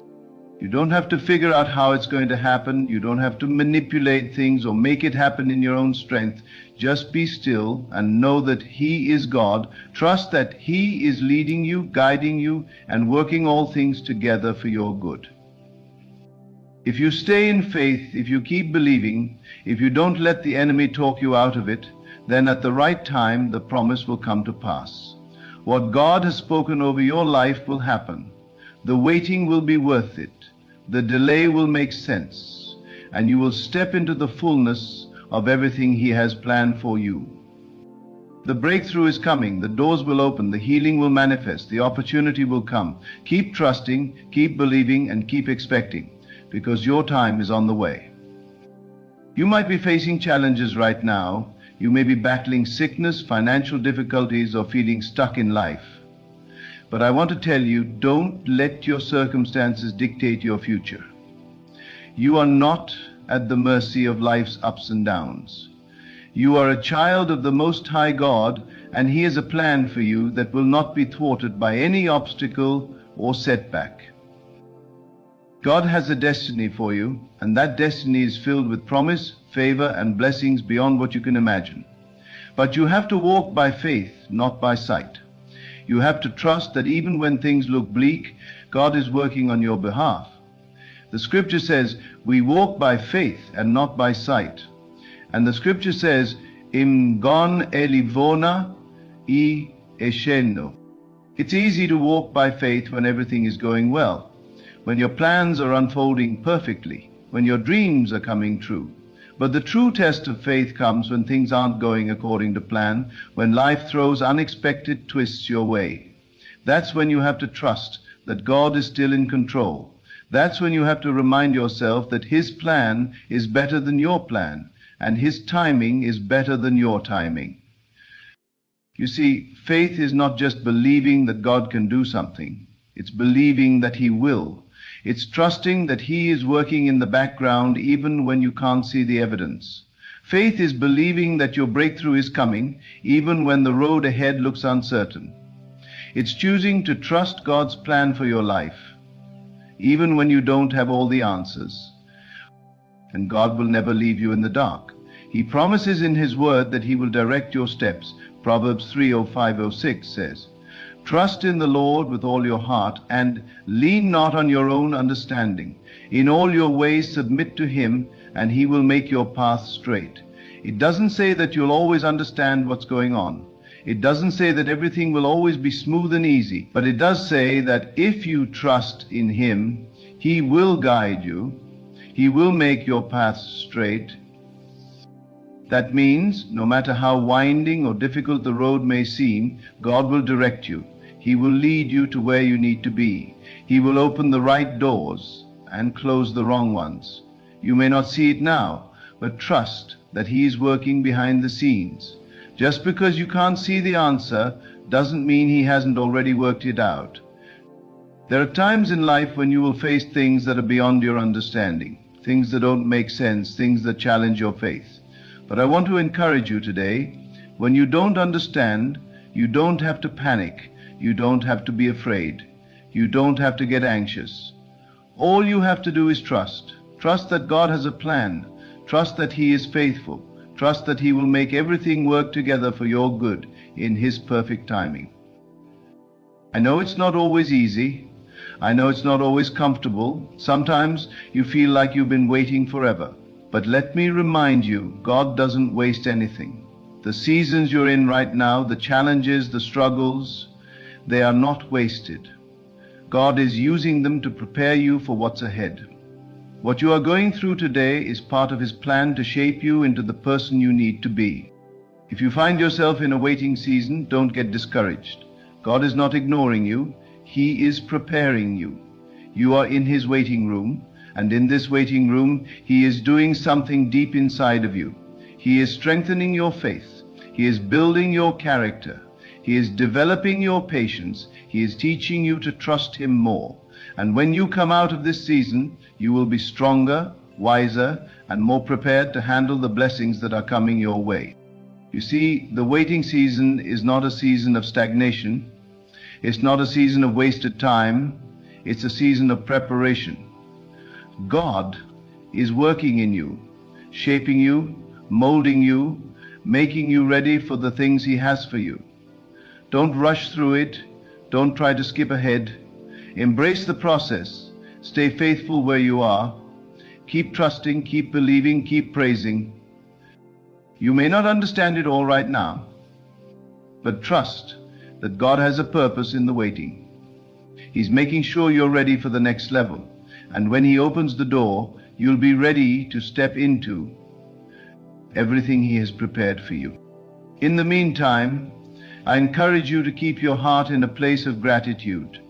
You don't have to figure out how it's going to happen. You don't have to manipulate things or make it happen in your own strength. Just be still and know that He is God. Trust that He is leading you, guiding you, and working all things together for your good. If you stay in faith, if you keep believing, if you don't let the enemy talk you out of it, then at the right time the promise will come to pass. What God has spoken over your life will happen. The waiting will be worth it. The delay will make sense, and you will step into the fullness of everything He has planned for you. The breakthrough is coming. The doors will open. The healing will manifest. The opportunity will come. Keep trusting, keep believing, and keep expecting, because your time is on the way. You might be facing challenges right now. You may be battling sickness, financial difficulties, or feeling stuck in life. But I want to tell you, don't let your circumstances dictate your future. You are not at the mercy of life's ups and downs. You are a child of the Most High God, and He has a plan for you that will not be thwarted by any obstacle or setback. God has a destiny for you, and that destiny is filled with promise, favor, and blessings beyond what you can imagine. But you have to walk by faith, not by sight. You have to trust that even when things look bleak, God is working on your behalf. The scripture says, we walk by faith and not by sight. And the scripture says, Im gon elivona I esheno. It's easy to walk by faith when everything is going well, when your plans are unfolding perfectly, when your dreams are coming true. But the true test of faith comes when things aren't going according to plan, when life throws unexpected twists your way. That's when you have to trust that God is still in control. That's when you have to remind yourself that His plan is better than your plan, and His timing is better than your timing. You see, faith is not just believing that God can do something. It's believing that He will. It's trusting that He is working in the background even when you can't see the evidence. Faith is believing that your breakthrough is coming even when the road ahead looks uncertain. It's choosing to trust God's plan for your life, even when you don't have all the answers. And God will never leave you in the dark. He promises in His word that He will direct your steps. Proverbs 3:05-06 says, Trust in the Lord with all your heart, and lean not on your own understanding. In all your ways submit to Him, and He will make your path straight. It doesn't say that you'll always understand what's going on. It doesn't say that everything will always be smooth and easy. But it does say that if you trust in Him, He will guide you. He will make your path straight. That means, no matter how winding or difficult the road may seem, God will direct you. He will lead you to where you need to be. He will open the right doors and close the wrong ones. You may not see it now, but trust that He is working behind the scenes. Just because you can't see the answer doesn't mean He hasn't already worked it out. There are times in life when you will face things that are beyond your understanding, things that don't make sense, things that challenge your faith. But I want to encourage you today, when you don't understand, you don't have to panic. You don't have to be afraid. You don't have to get anxious. All you have to do is trust. Trust that God has a plan. Trust that He is faithful. Trust that He will make everything work together for your good in His perfect timing. I know it's not always easy. I know it's not always comfortable. Sometimes you feel like you've been waiting forever. But let me remind you, God doesn't waste anything. The seasons you're in right now, the challenges, the struggles, they are not wasted. God is using them to prepare you for what's ahead. What you are going through today is part of His plan to shape you into the person you need to be. If you find yourself in a waiting season, don't get discouraged. God is not ignoring you. He is preparing you. You are in His waiting room, and in this waiting room, He is doing something deep inside of you. He is strengthening your faith. He is building your character. He is developing your patience. He is teaching you to trust Him more. And when you come out of this season, you will be stronger, wiser, and more prepared to handle the blessings that are coming your way. You see, the waiting season is not a season of stagnation. It's not a season of wasted time. It's a season of preparation. God is working in you, shaping you, molding you, making you ready for the things He has for you. Don't rush through it. Don't try to skip ahead. Embrace the process. Stay faithful where you are. Keep trusting, keep believing, keep praising. You may not understand it all right now, but trust that God has a purpose in the waiting. He's making sure you're ready for the next level. And when He opens the door, you'll be ready to step into everything He has prepared for you. In the meantime, I encourage you to keep your heart in a place of gratitude.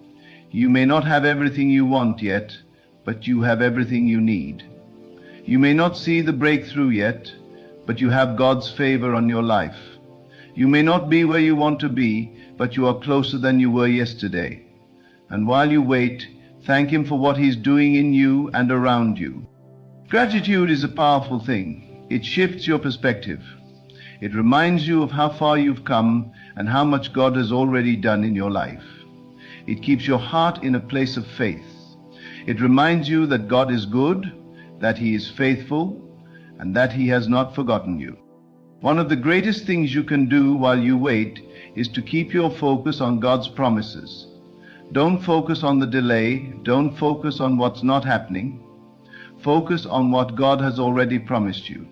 You may not have everything you want yet, but you have everything you need. You may not see the breakthrough yet, but you have God's favor on your life. You may not be where you want to be, but you are closer than you were yesterday. And while you wait, thank Him for what He's doing in you and around you. Gratitude is a powerful thing. It shifts your perspective. It reminds you of how far you've come and how much God has already done in your life. It keeps your heart in a place of faith. It reminds you that God is good, that He is faithful, and that He has not forgotten you. One of the greatest things you can do while you wait is to keep your focus on God's promises. Don't focus on the delay. Don't focus on what's not happening. Focus on what God has already promised you.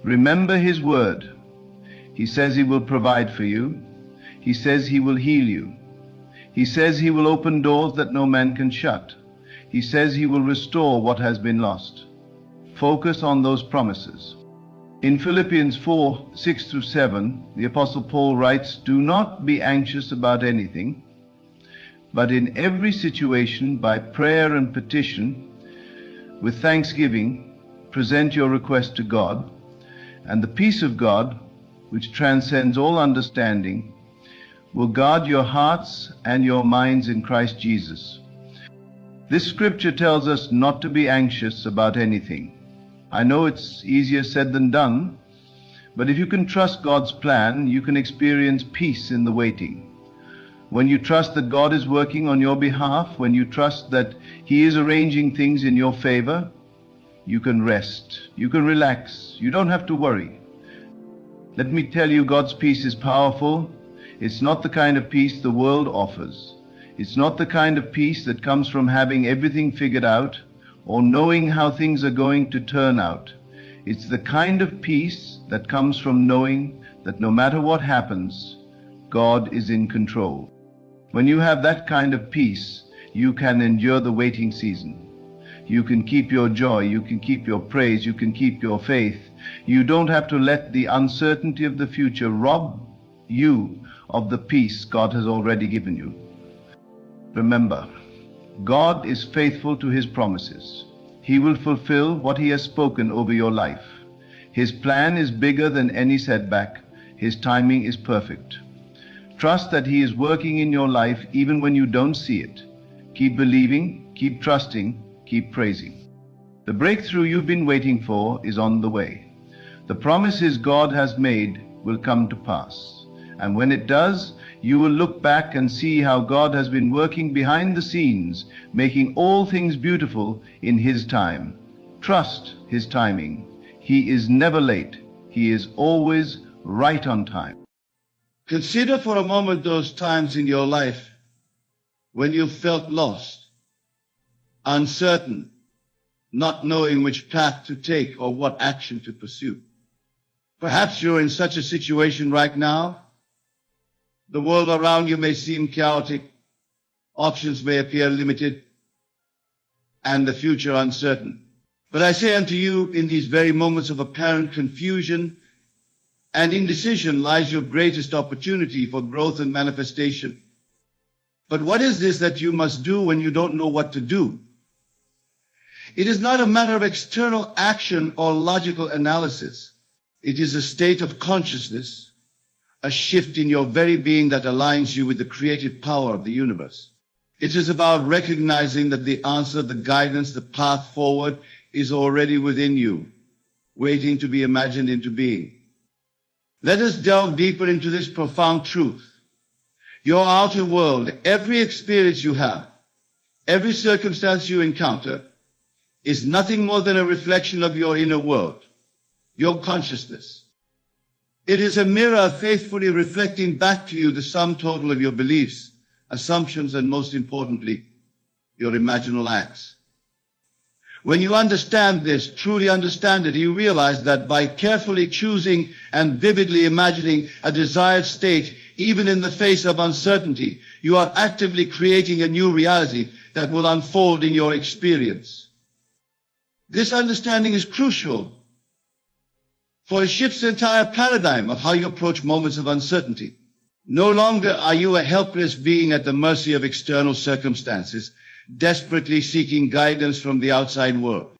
Remember His word. He says He will provide for you. He says He will heal you. He says He will open doors that no man can shut. He says He will restore what has been lost. Focus on those promises. In Philippians 4:6-7, the Apostle Paul writes, "Do not be anxious about anything, but in every situation, by prayer and petition, with thanksgiving, present your request to God, and the peace of God, which transcends all understanding, will guard your hearts and your minds in Christ Jesus." This scripture tells us not to be anxious about anything. I know it's easier said than done, but if you can trust God's plan, you can experience peace in the waiting. When you trust that God is working on your behalf, when you trust that He is arranging things in your favor, you can rest, you can relax, you don't have to worry. Let me tell you, God's peace is powerful. It's not the kind of peace the world offers. It's not the kind of peace that comes from having everything figured out or knowing how things are going to turn out. It's the kind of peace that comes from knowing that no matter what happens, God is in control. When you have that kind of peace, you can endure the waiting season. You can keep your joy, you can keep your praise, you can keep your faith. You don't have to let the uncertainty of the future rob you of the peace God has already given you. Remember, God is faithful to His promises. He will fulfill what He has spoken over your life. His plan is bigger than any setback. His timing is perfect. Trust that He is working in your life even when you don't see it. Keep believing, keep trusting, keep praising. The breakthrough you've been waiting for is on the way. The promises God has made will come to pass. And when it does, you will look back and see how God has been working behind the scenes, making all things beautiful in His time. Trust His timing. He is never late. He is always right on time. Consider for a moment those times in your life when you felt lost, uncertain, not knowing which path to take or what action to pursue. Perhaps you're in such a situation right now. The world around you may seem chaotic, options may appear limited, and the future uncertain. But I say unto you, in these very moments of apparent confusion and indecision lies your greatest opportunity for growth and manifestation. But what is this that you must do when you don't know what to do? It is not a matter of external action or logical analysis. It is a state of consciousness, a shift in your very being that aligns you with the creative power of the universe. It is about recognizing that the answer, the guidance, the path forward is already within you, waiting to be imagined into being. Let us delve deeper into this profound truth. Your outer world, every experience you have, every circumstance you encounter, is nothing more than a reflection of your inner world, your consciousness. It is a mirror faithfully reflecting back to you the sum total of your beliefs, assumptions, and most importantly, your imaginal acts. When you understand this, truly understand it, you realize that by carefully choosing and vividly imagining a desired state, even in the face of uncertainty, you are actively creating a new reality that will unfold in your experience. This understanding is crucial, for it shifts the entire paradigm of how you approach moments of uncertainty. No longer are you a helpless being at the mercy of external circumstances, desperately seeking guidance from the outside world.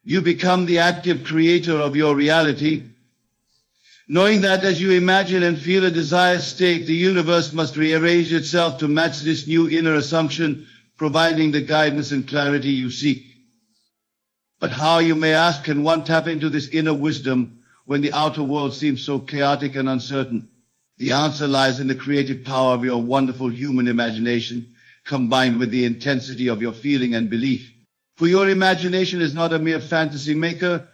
You become the active creator of your reality, knowing that as you imagine and feel a desired state, the universe must rearrange itself to match this new inner assumption, providing the guidance and clarity you seek. But how, you may ask, can one tap into this inner wisdom when the outer world seems so chaotic and uncertain? The answer lies in the creative power of your wonderful human imagination, combined with the intensity of your feeling and belief. For your imagination is not a mere fantasy maker,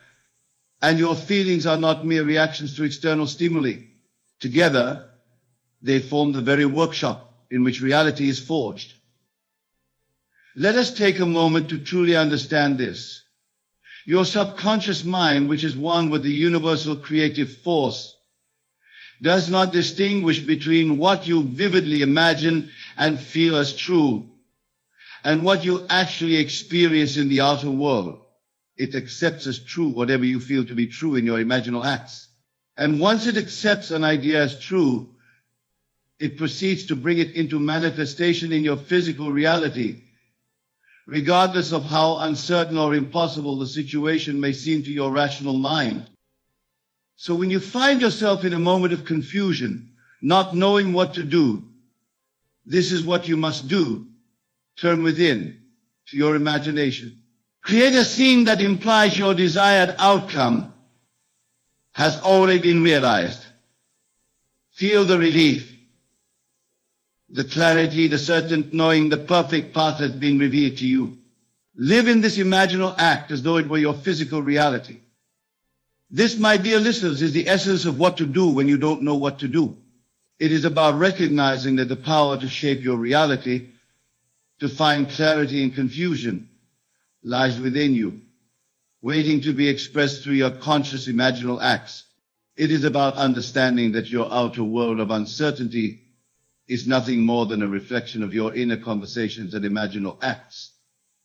and your feelings are not mere reactions to external stimuli. Together, they form the very workshop in which reality is forged. Let us take a moment to truly understand this. Your subconscious mind, which is one with the universal creative force, does not distinguish between what you vividly imagine and feel as true and what you actually experience in the outer world. It accepts as true whatever you feel to be true in your imaginal acts. And once it accepts an idea as true, it proceeds to bring it into manifestation in your physical reality, regardless of how uncertain or impossible the situation may seem to your rational mind. So when you find yourself in a moment of confusion, not knowing what to do, this is what you must do. Turn within to your imagination. Create a scene that implies your desired outcome has already been realized. Feel the relief, the clarity, the certain knowing the perfect path has been revealed to you. Live in this imaginal act as though it were your physical reality. This, my dear listeners, is the essence of what to do when you don't know what to do. It is about recognizing that the power to shape your reality, to find clarity in confusion, lies within you, waiting to be expressed through your conscious imaginal acts. It is about understanding that your outer world of uncertainty is nothing more than a reflection of your inner conversations and imaginal acts,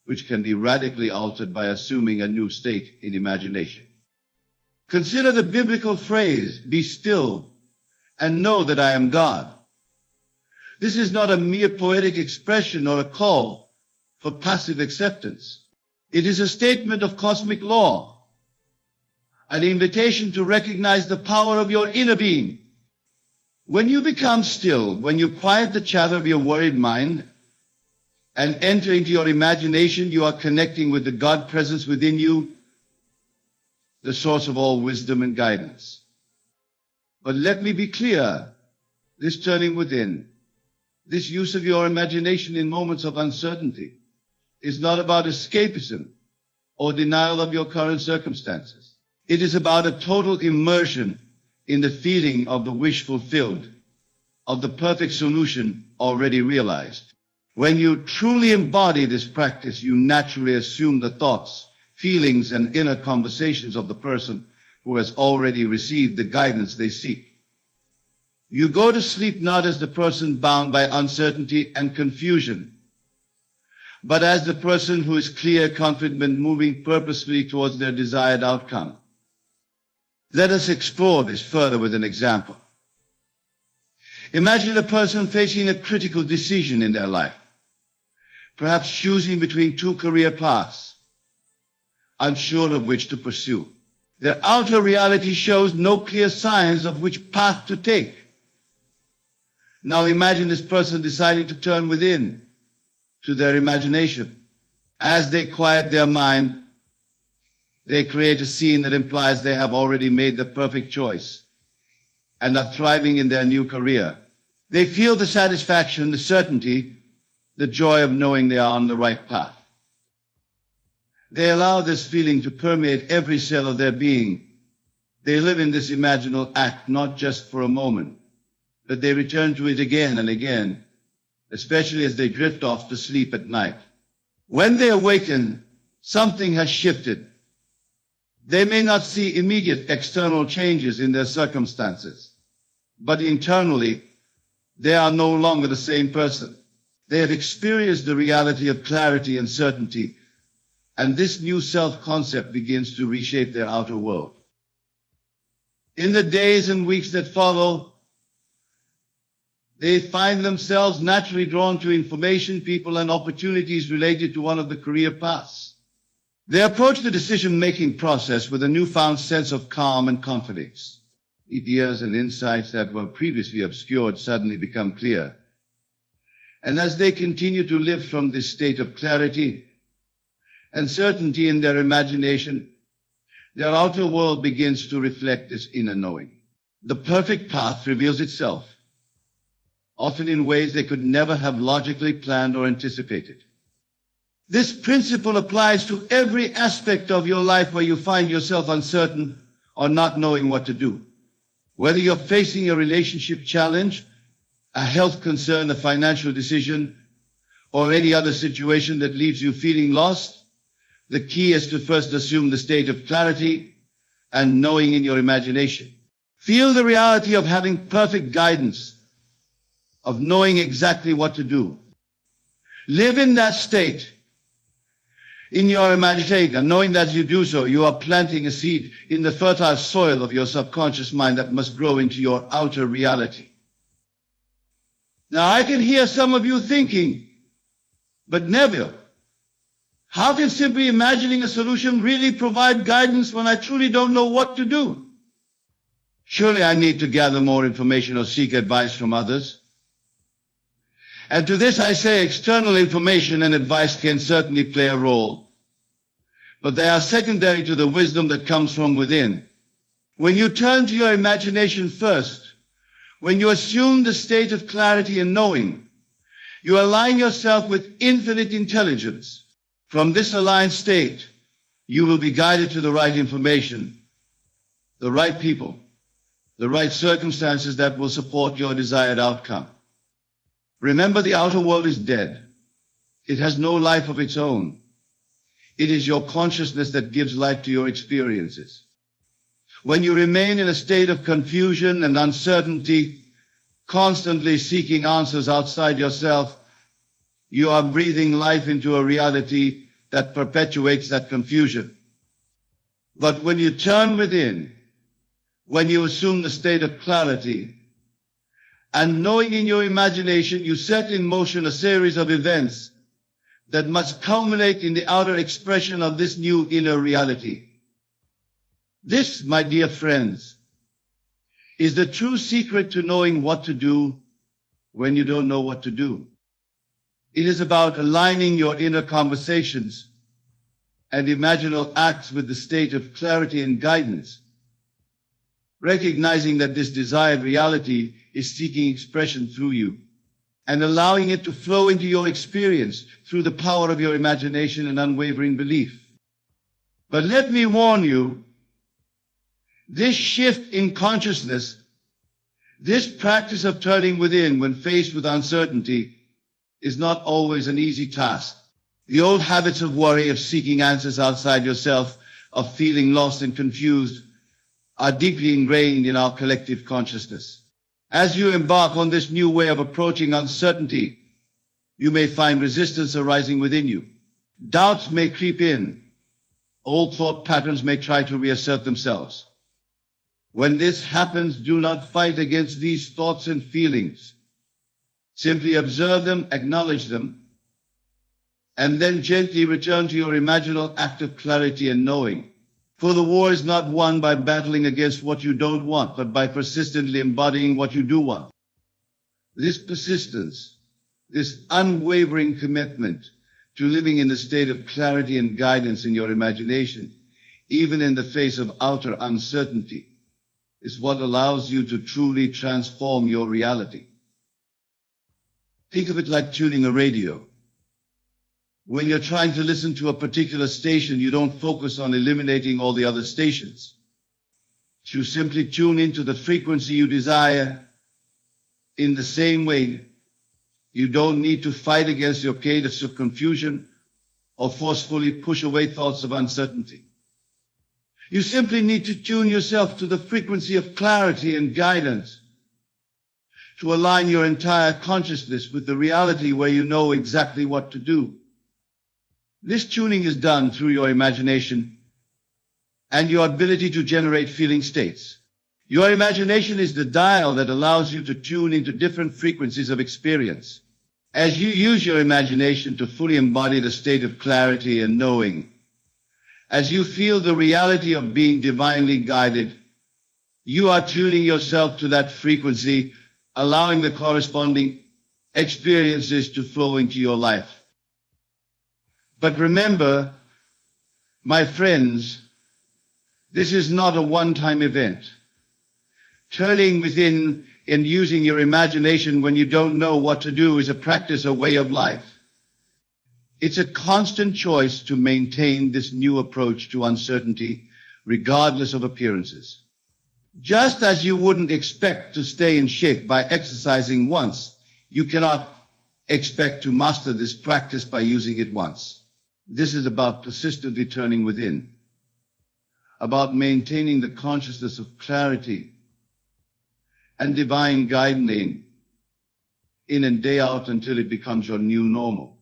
which can be radically altered by assuming a new state in imagination. Consider the biblical phrase, "Be still and know that I am God." This is not a mere poetic expression or a call for passive acceptance. It is a statement of cosmic law, an invitation to recognize the power of your inner being. When you become still, when you quiet the chatter of your worried mind and enter into your imagination, you are connecting with the God presence within you, the source of all wisdom and guidance. But let me be clear, this turning within, this use of your imagination in moments of uncertainty, is not about escapism or denial of your current circumstances. It is about a total immersion in the feeling of the wish fulfilled, of the perfect solution already realized. When you truly embody this practice, you naturally assume the thoughts, feelings, and inner conversations of the person who has already received the guidance they seek. You go to sleep not as the person bound by uncertainty and confusion, but as the person who is clear, confident, and moving purposefully towards their desired outcome. Let us explore this further with an example. Imagine a person facing a critical decision in their life, perhaps choosing between two career paths, unsure of which to pursue. Their outer reality shows no clear signs of which path to take. Now imagine this person deciding to turn within, to their imagination. As they quiet their mind, they create a scene that implies they have already made the perfect choice and are thriving in their new career. They feel the satisfaction, the certainty, the joy of knowing they are on the right path. They allow this feeling to permeate every cell of their being. They live in this imaginal act not just for a moment, but they return to it again and again, especially as they drift off to sleep at night. When they awaken, something has shifted. They may not see immediate external changes in their circumstances, but internally, they are no longer the same person. They have experienced the reality of clarity and certainty, and this new self-concept begins to reshape their outer world. In the days and weeks that follow, they find themselves naturally drawn to information, people, and opportunities related to one of the career paths. They approach the decision-making process with a newfound sense of calm and confidence. Ideas and insights that were previously obscured suddenly become clear. And as they continue to live from this state of clarity and certainty in their imagination, their outer world begins to reflect this inner knowing. The perfect path reveals itself, often in ways they could never have logically planned or anticipated. This principle applies to every aspect of your life where you find yourself uncertain or not knowing what to do. Whether you're facing a relationship challenge, a health concern, a financial decision, or any other situation that leaves you feeling lost, the key is to first assume the state of clarity and knowing in your imagination. Feel the reality of having perfect guidance, of knowing exactly what to do. Live in that state, in your imagination, and knowing that as you do so, you are planting a seed in the fertile soil of your subconscious mind that must grow into your outer reality. Now, I can hear some of you thinking, but Neville, how can simply imagining a solution really provide guidance when I truly don't know what to do? Surely I need to gather more information or seek advice from others. And to this I say external information and advice can certainly play a role, but they are secondary to the wisdom that comes from within. When you turn to your imagination first, when you assume the state of clarity and knowing, you align yourself with infinite intelligence. From this aligned state, you will be guided to the right information, the right people, the right circumstances that will support your desired outcome. Remember, the outer world is dead. It has no life of its own. It is your consciousness that gives life to your experiences. When you remain in a state of confusion and uncertainty, constantly seeking answers outside yourself, you are breathing life into a reality that perpetuates that confusion. But when you turn within, when you assume the state of clarity, and knowing in your imagination, you set in motion a series of events that must culminate in the outer expression of this new inner reality. This, my dear friends, is the true secret to knowing what to do when you don't know what to do. It is about aligning your inner conversations and imaginal acts with the state of clarity and guidance, recognizing that this desired reality is seeking expression through you, and allowing it to flow into your experience through the power of your imagination and unwavering belief. But let me warn you, this shift in consciousness, this practice of turning within when faced with uncertainty, is not always an easy task. The old habits of worry, of seeking answers outside yourself, of feeling lost and confused, are deeply ingrained in our collective consciousness. As you embark on this new way of approaching uncertainty, you may find resistance arising within you. Doubts may creep in. Old thought patterns may try to reassert themselves. When this happens, do not fight against these thoughts and feelings. Simply observe them, acknowledge them, and then gently return to your imaginal act of clarity and knowing. For the war is not won by battling against what you don't want, but by persistently embodying what you do want. This persistence, this unwavering commitment to living in a state of clarity and guidance in your imagination, even in the face of outer uncertainty, is what allows you to truly transform your reality. Think of it like tuning a radio. When you're trying to listen to a particular station, you don't focus on eliminating all the other stations. You simply tune into the frequency you desire. In the same way, you don't need to fight against your chaos of confusion or forcefully push away thoughts of uncertainty. You simply need to tune yourself to the frequency of clarity and guidance, to align your entire consciousness with the reality where you know exactly what to do. This tuning is done through your imagination and your ability to generate feeling states. Your imagination is the dial that allows you to tune into different frequencies of experience. As you use your imagination to fully embody the state of clarity and knowing, as you feel the reality of being divinely guided, you are tuning yourself to that frequency, allowing the corresponding experiences to flow into your life. But remember, my friends, this is not a one-time event. Turning within and using your imagination when you don't know what to do is a practice, a way of life. It's a constant choice to maintain this new approach to uncertainty, regardless of appearances. Just as you wouldn't expect to stay in shape by exercising once, you cannot expect to master this practice by using it once. This is about persistently turning within, about maintaining the consciousness of clarity and divine guiding in and day out until it becomes your new normal.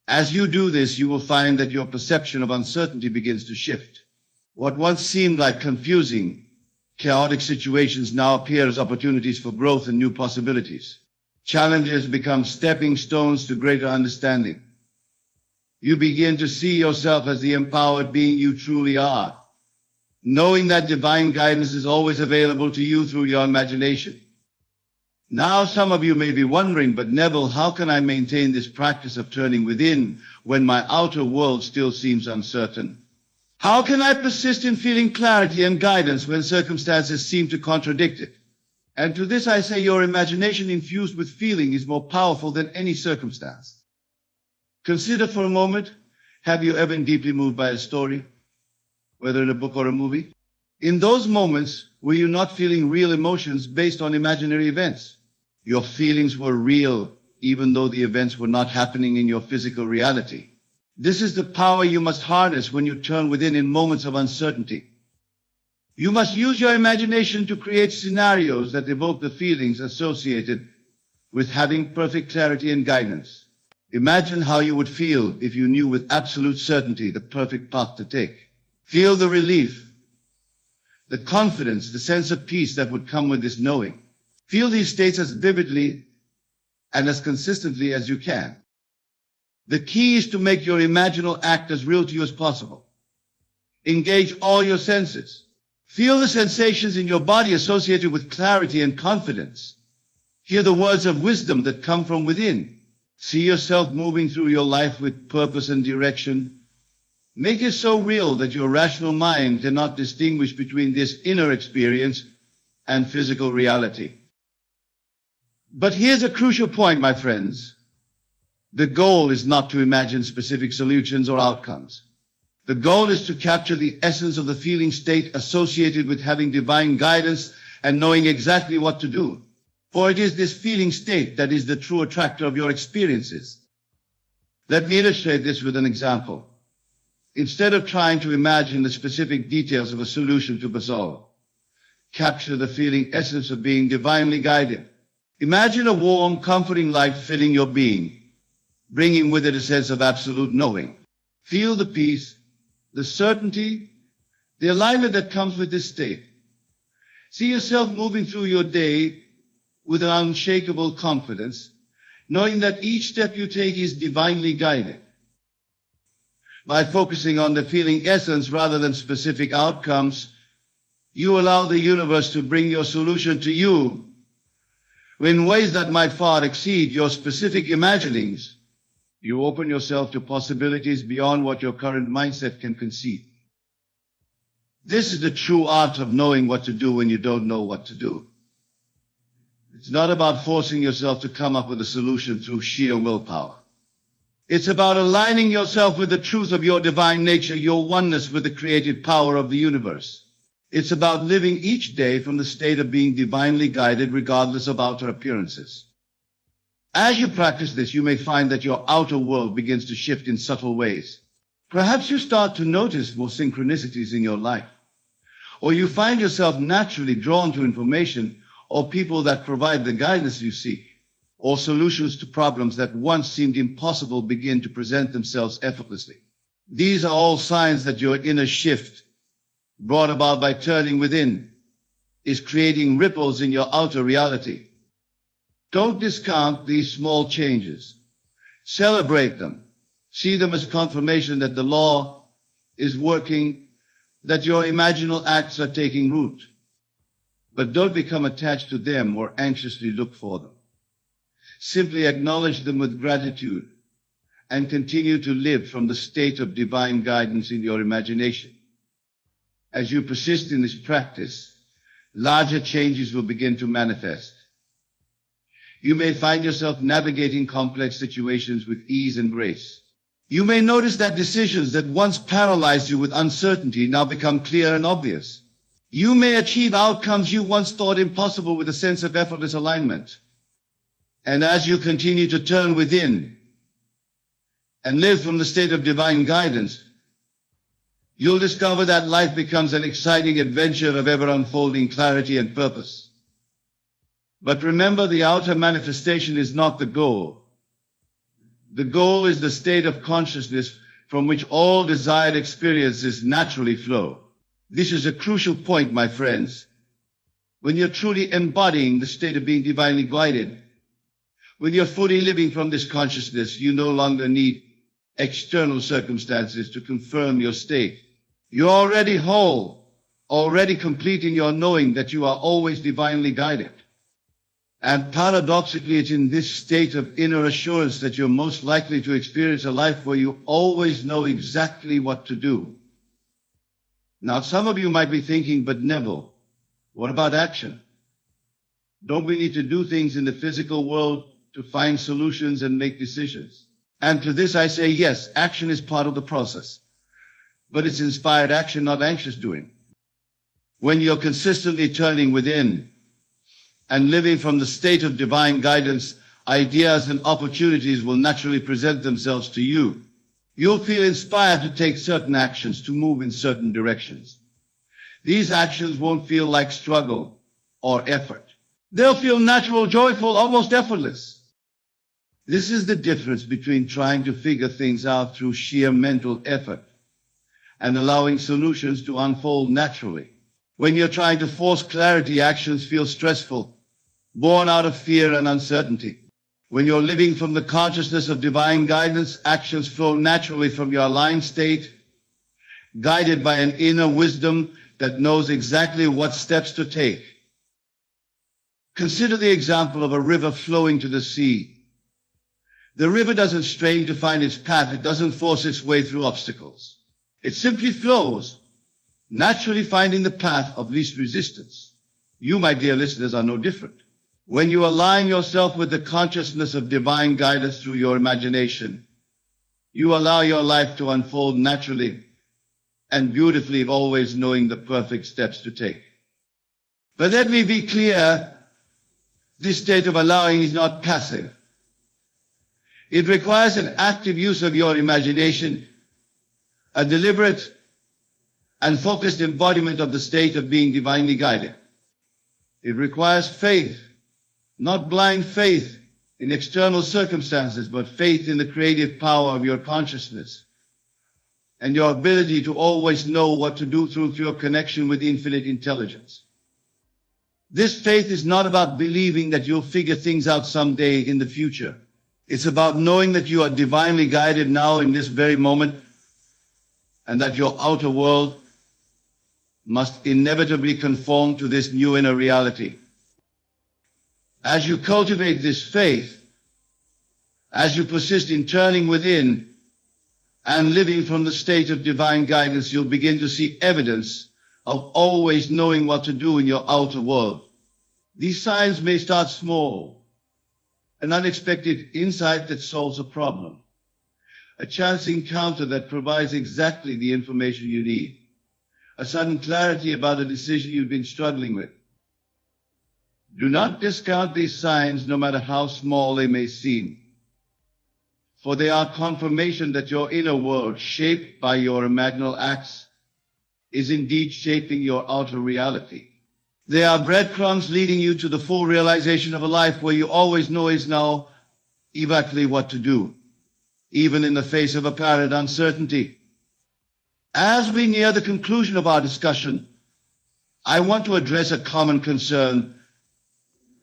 As you do this, you will find that your perception of uncertainty begins to shift. What once seemed like confusing, chaotic situations now appear as opportunities for growth and new possibilities. Challenges become stepping stones to greater understanding. You begin to see yourself as the empowered being you truly are, knowing that divine guidance is always available to you through your imagination. Now some of you may be wondering, but Neville, how can I maintain this practice of turning within when my outer world still seems uncertain? How can I persist in feeling clarity and guidance when circumstances seem to contradict it? And to this I say, your imagination infused with feeling is more powerful than any circumstance. Consider for a moment, have you ever been deeply moved by a story, whether in a book or a movie? In those moments, were you not feeling real emotions based on imaginary events? Your feelings were real, even though the events were not happening in your physical reality. This is the power you must harness when you turn within in moments of uncertainty. You must use your imagination to create scenarios that evoke the feelings associated with having perfect clarity and guidance. Imagine how you would feel if you knew with absolute certainty the perfect path to take. Feel the relief, the confidence, the sense of peace that would come with this knowing. Feel these states as vividly and as consistently as you can. The key is to make your imaginal act as real to you as possible. Engage all your senses. Feel the sensations in your body associated with clarity and confidence. Hear the words of wisdom that come from within. See yourself moving through your life with purpose and direction. Make it so real that your rational mind cannot distinguish between this inner experience and physical reality. But here's a crucial point, my friends. The goal is not to imagine specific solutions or outcomes. The goal is to capture the essence of the feeling state associated with having divine guidance and knowing exactly what to do. For it is this feeling state that is the true attractor of your experiences. Let me illustrate this with an example. Instead of trying to imagine the specific details of a solution to resolve, capture the feeling essence of being divinely guided. Imagine a warm, comforting light filling your being, bringing with it a sense of absolute knowing. Feel the peace, the certainty, the alignment that comes with this state. See yourself moving through your day with an unshakable confidence, knowing that each step you take is divinely guided. By focusing on the feeling essence rather than specific outcomes, you allow the universe to bring your solution to you in ways that might far exceed your specific imaginings. You open yourself to possibilities beyond what your current mindset can conceive. This is the true art of knowing what to do when you don't know what to do. It's not about forcing yourself to come up with a solution through sheer willpower. It's about aligning yourself with the truth of your divine nature, your oneness with the creative power of the universe. It's about living each day from the state of being divinely guided regardless of outer appearances. As you practice this, you may find that your outer world begins to shift in subtle ways. Perhaps you start to notice more synchronicities in your life, or you find yourself naturally drawn to information or people that provide the guidance you seek, or solutions to problems that once seemed impossible begin to present themselves effortlessly. These are all signs that your inner shift, brought about by turning within, is creating ripples in your outer reality. Don't discount these small changes. Celebrate them. See them as confirmation that the law is working, that your imaginal acts are taking root. But don't become attached to them or anxiously look for them. Simply acknowledge them with gratitude and continue to live from the state of divine guidance in your imagination. As you persist in this practice, larger changes will begin to manifest. You may find yourself navigating complex situations with ease and grace. You may notice that decisions that once paralyzed you with uncertainty now become clear and obvious. You may achieve outcomes you once thought impossible with a sense of effortless alignment. And as you continue to turn within and live from the state of divine guidance, you'll discover that life becomes an exciting adventure of ever-unfolding clarity and purpose. But remember, the outer manifestation is not the goal. The goal is the state of consciousness from which all desired experiences naturally flow. This is a crucial point, my friends. When you're truly embodying the state of being divinely guided, when you're fully living from this consciousness, you no longer need external circumstances to confirm your state. You're already whole, already complete in your knowing that you are always divinely guided. And paradoxically, it's in this state of inner assurance that you're most likely to experience a life where you always know exactly what to do. Now, some of you might be thinking, but Neville, what about action? Don't we need to do things in the physical world to find solutions and make decisions? And to this I say, yes, action is part of the process. But it's inspired action, not anxious doing. When you're consistently turning within and living from the state of divine guidance, ideas and opportunities will naturally present themselves to you. You'll feel inspired to take certain actions, to move in certain directions. These actions won't feel like struggle or effort. They'll feel natural, joyful, almost effortless. This is the difference between trying to figure things out through sheer mental effort and allowing solutions to unfold naturally. When you're trying to force clarity, actions feel stressful, born out of fear and uncertainty. When you're living from the consciousness of divine guidance, actions flow naturally from your aligned state, guided by an inner wisdom that knows exactly what steps to take. Consider the example of a river flowing to the sea. The river doesn't strain to find its path. It doesn't force its way through obstacles. It simply flows, naturally finding the path of least resistance. You, my dear listeners, are no different. When you align yourself with the consciousness of divine guidance through your imagination, you allow your life to unfold naturally and beautifully, always knowing the perfect steps to take. But let me be clear, this state of allowing is not passive. It requires an active use of your imagination, a deliberate and focused embodiment of the state of being divinely guided. It requires faith, not blind faith in external circumstances, but faith in the creative power of your consciousness and your ability to always know what to do through your connection with infinite intelligence. This faith is not about believing that you'll figure things out someday in the future. It's about knowing that you are divinely guided now in this very moment, and that your outer world must inevitably conform to this new inner reality. As you cultivate this faith, as you persist in turning within and living from the state of divine guidance, you'll begin to see evidence of always knowing what to do in your outer world. These signs may start small, an unexpected insight that solves a problem, a chance encounter that provides exactly the information you need, a sudden clarity about a decision you've been struggling with. Do not discount these signs, no matter how small they may seem, for they are confirmation that your inner world, shaped by your imaginal acts, is indeed shaping your outer reality. They are breadcrumbs leading you to the full realization of a life where you always know is now exactly what to do, even in the face of apparent uncertainty. As we near the conclusion of our discussion, I want to address a common concern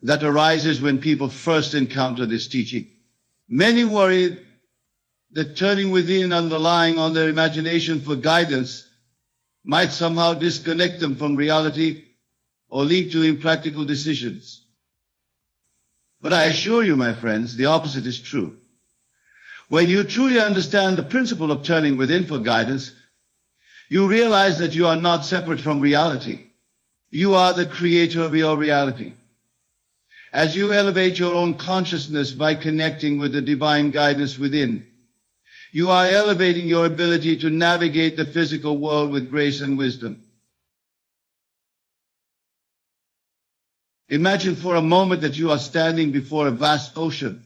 that arises when people first encounter this teaching. Many worry that turning within and relying on their imagination for guidance might somehow disconnect them from reality or lead to impractical decisions. But I assure you, my friends, the opposite is true. When you truly understand the principle of turning within for guidance, you realize that you are not separate from reality. You are the creator of your reality. As you elevate your own consciousness by connecting with the divine guidance within, you are elevating your ability to navigate the physical world with grace and wisdom. Imagine for a moment that you are standing before a vast ocean.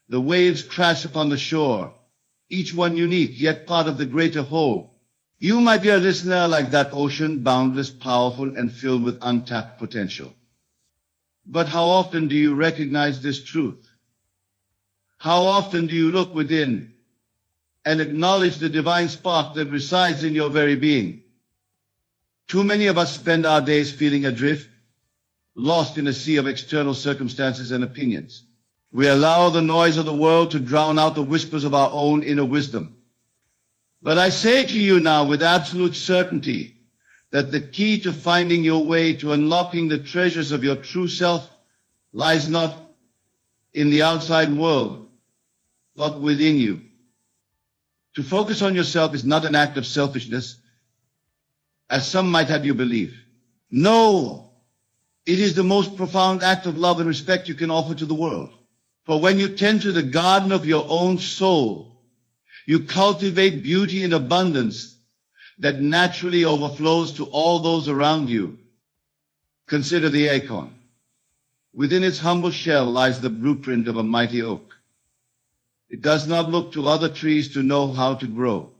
The waves crash upon the shore, each one unique, yet part of the greater whole. You, my dear listener, like that ocean, boundless, powerful, and filled with untapped potential. But how often do you recognize this truth? How often do you look within and acknowledge the divine spark that resides in your very being? Too many of us spend our days feeling adrift, lost in a sea of external circumstances and opinions. We allow the noise of the world to drown out the whispers of our own inner wisdom. But I say to you now with absolute certainty that the key to finding your way to unlocking the treasures of your true self lies not in the outside world, but within you. To focus on yourself is not an act of selfishness, as some might have you believe. No, it is the most profound act of love and respect you can offer to the world. For when you tend to the garden of your own soul, you cultivate beauty in abundance that naturally overflows to all those around you. Consider the acorn. Within its humble shell lies the blueprint of a mighty oak. It does not look to other trees to know how to grow.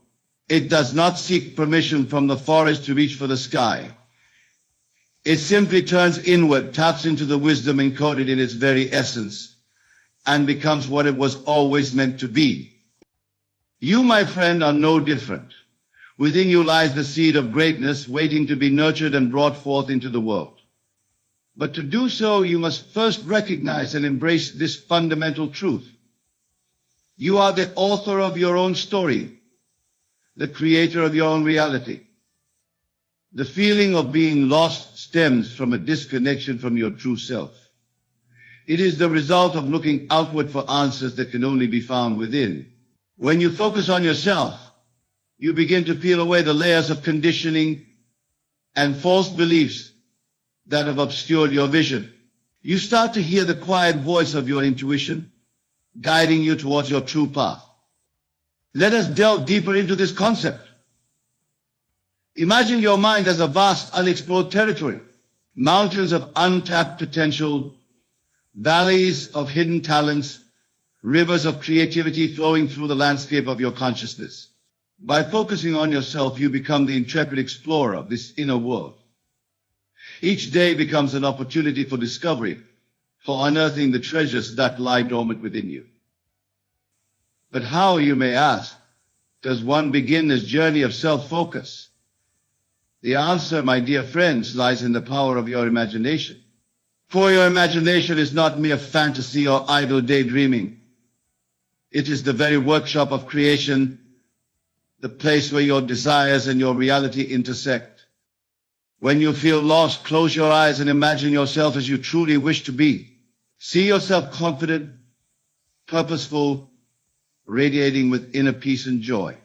It does not seek permission from the forest to reach for the sky. It simply turns inward, taps into the wisdom encoded in its very essence, and becomes what it was always meant to be. You, my friend, are no different. Within you lies the seed of greatness waiting to be nurtured and brought forth into the world. But to do so, you must first recognize and embrace this fundamental truth. You are the author of your own story, the creator of your own reality. The feeling of being lost stems from a disconnection from your true self. It is the result of looking outward for answers that can only be found within. When you focus on yourself, you begin to peel away the layers of conditioning and false beliefs that have obscured your vision. You start to hear the quiet voice of your intuition, guiding you towards your true path. Let us delve deeper into this concept. Imagine your mind as a vast, unexplored territory, mountains of untapped potential, valleys of hidden talents, rivers of creativity flowing through the landscape of your consciousness. By focusing on yourself, you become the intrepid explorer of this inner world. Each day becomes an opportunity for discovery, for unearthing the treasures that lie dormant within you. But how, you may ask, does one begin this journey of self-focus? The answer, my dear friends, lies in the power of your imagination. For your imagination is not mere fantasy or idle daydreaming. It is the very workshop of creation, the place where your desires and your reality intersect. When you feel lost, close your eyes and imagine yourself as you truly wish to be. See yourself confident, purposeful, radiating with inner peace and joy.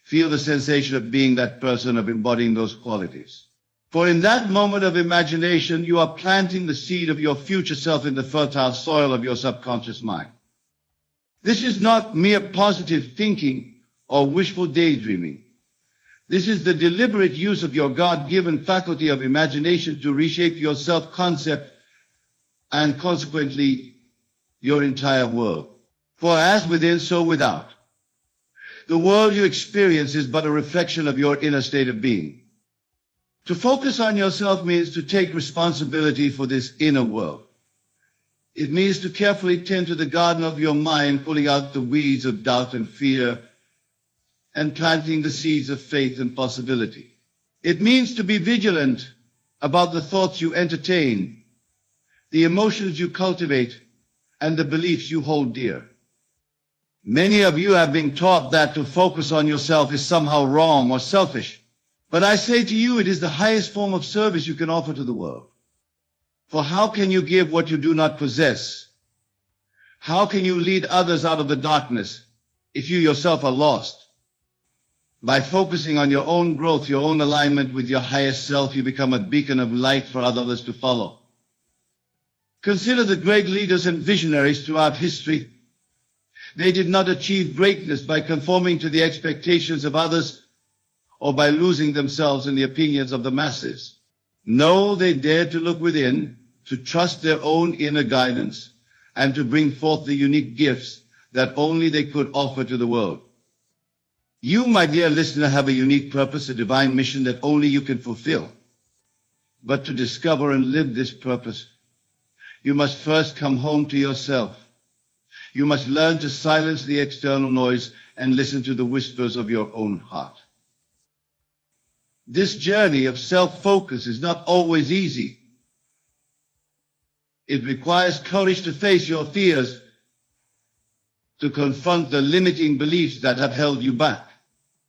Feel the sensation of being that person, of embodying those qualities. For in that moment of imagination, you are planting the seed of your future self in the fertile soil of your subconscious mind. This is not mere positive thinking or wishful daydreaming. This is the deliberate use of your God-given faculty of imagination to reshape your self-concept and consequently your entire world. For as within, so without. The world you experience is but a reflection of your inner state of being. To focus on yourself means to take responsibility for this inner world. It means to carefully tend to the garden of your mind, pulling out the weeds of doubt and fear, and planting the seeds of faith and possibility. It means to be vigilant about the thoughts you entertain, the emotions you cultivate, and the beliefs you hold dear. Many of you have been taught that to focus on yourself is somehow wrong or selfish. But I say to you, it is the highest form of service you can offer to the world. For how can you give what you do not possess? How can you lead others out of the darkness if you yourself are lost? By focusing on your own growth, your own alignment with your highest self, you become a beacon of light for others to follow. Consider the great leaders and visionaries throughout history. They did not achieve greatness by conforming to the expectations of others or by losing themselves in the opinions of the masses. No, they dared to look within, to trust their own inner guidance, and to bring forth the unique gifts that only they could offer to the world. You, my dear listener, have a unique purpose, a divine mission that only you can fulfill. But to discover and live this purpose, you must first come home to yourself. You must learn to silence the external noise and listen to the whispers of your own heart. This journey of self-focus is not always easy. It requires courage to face your fears, to confront the limiting beliefs that have held you back.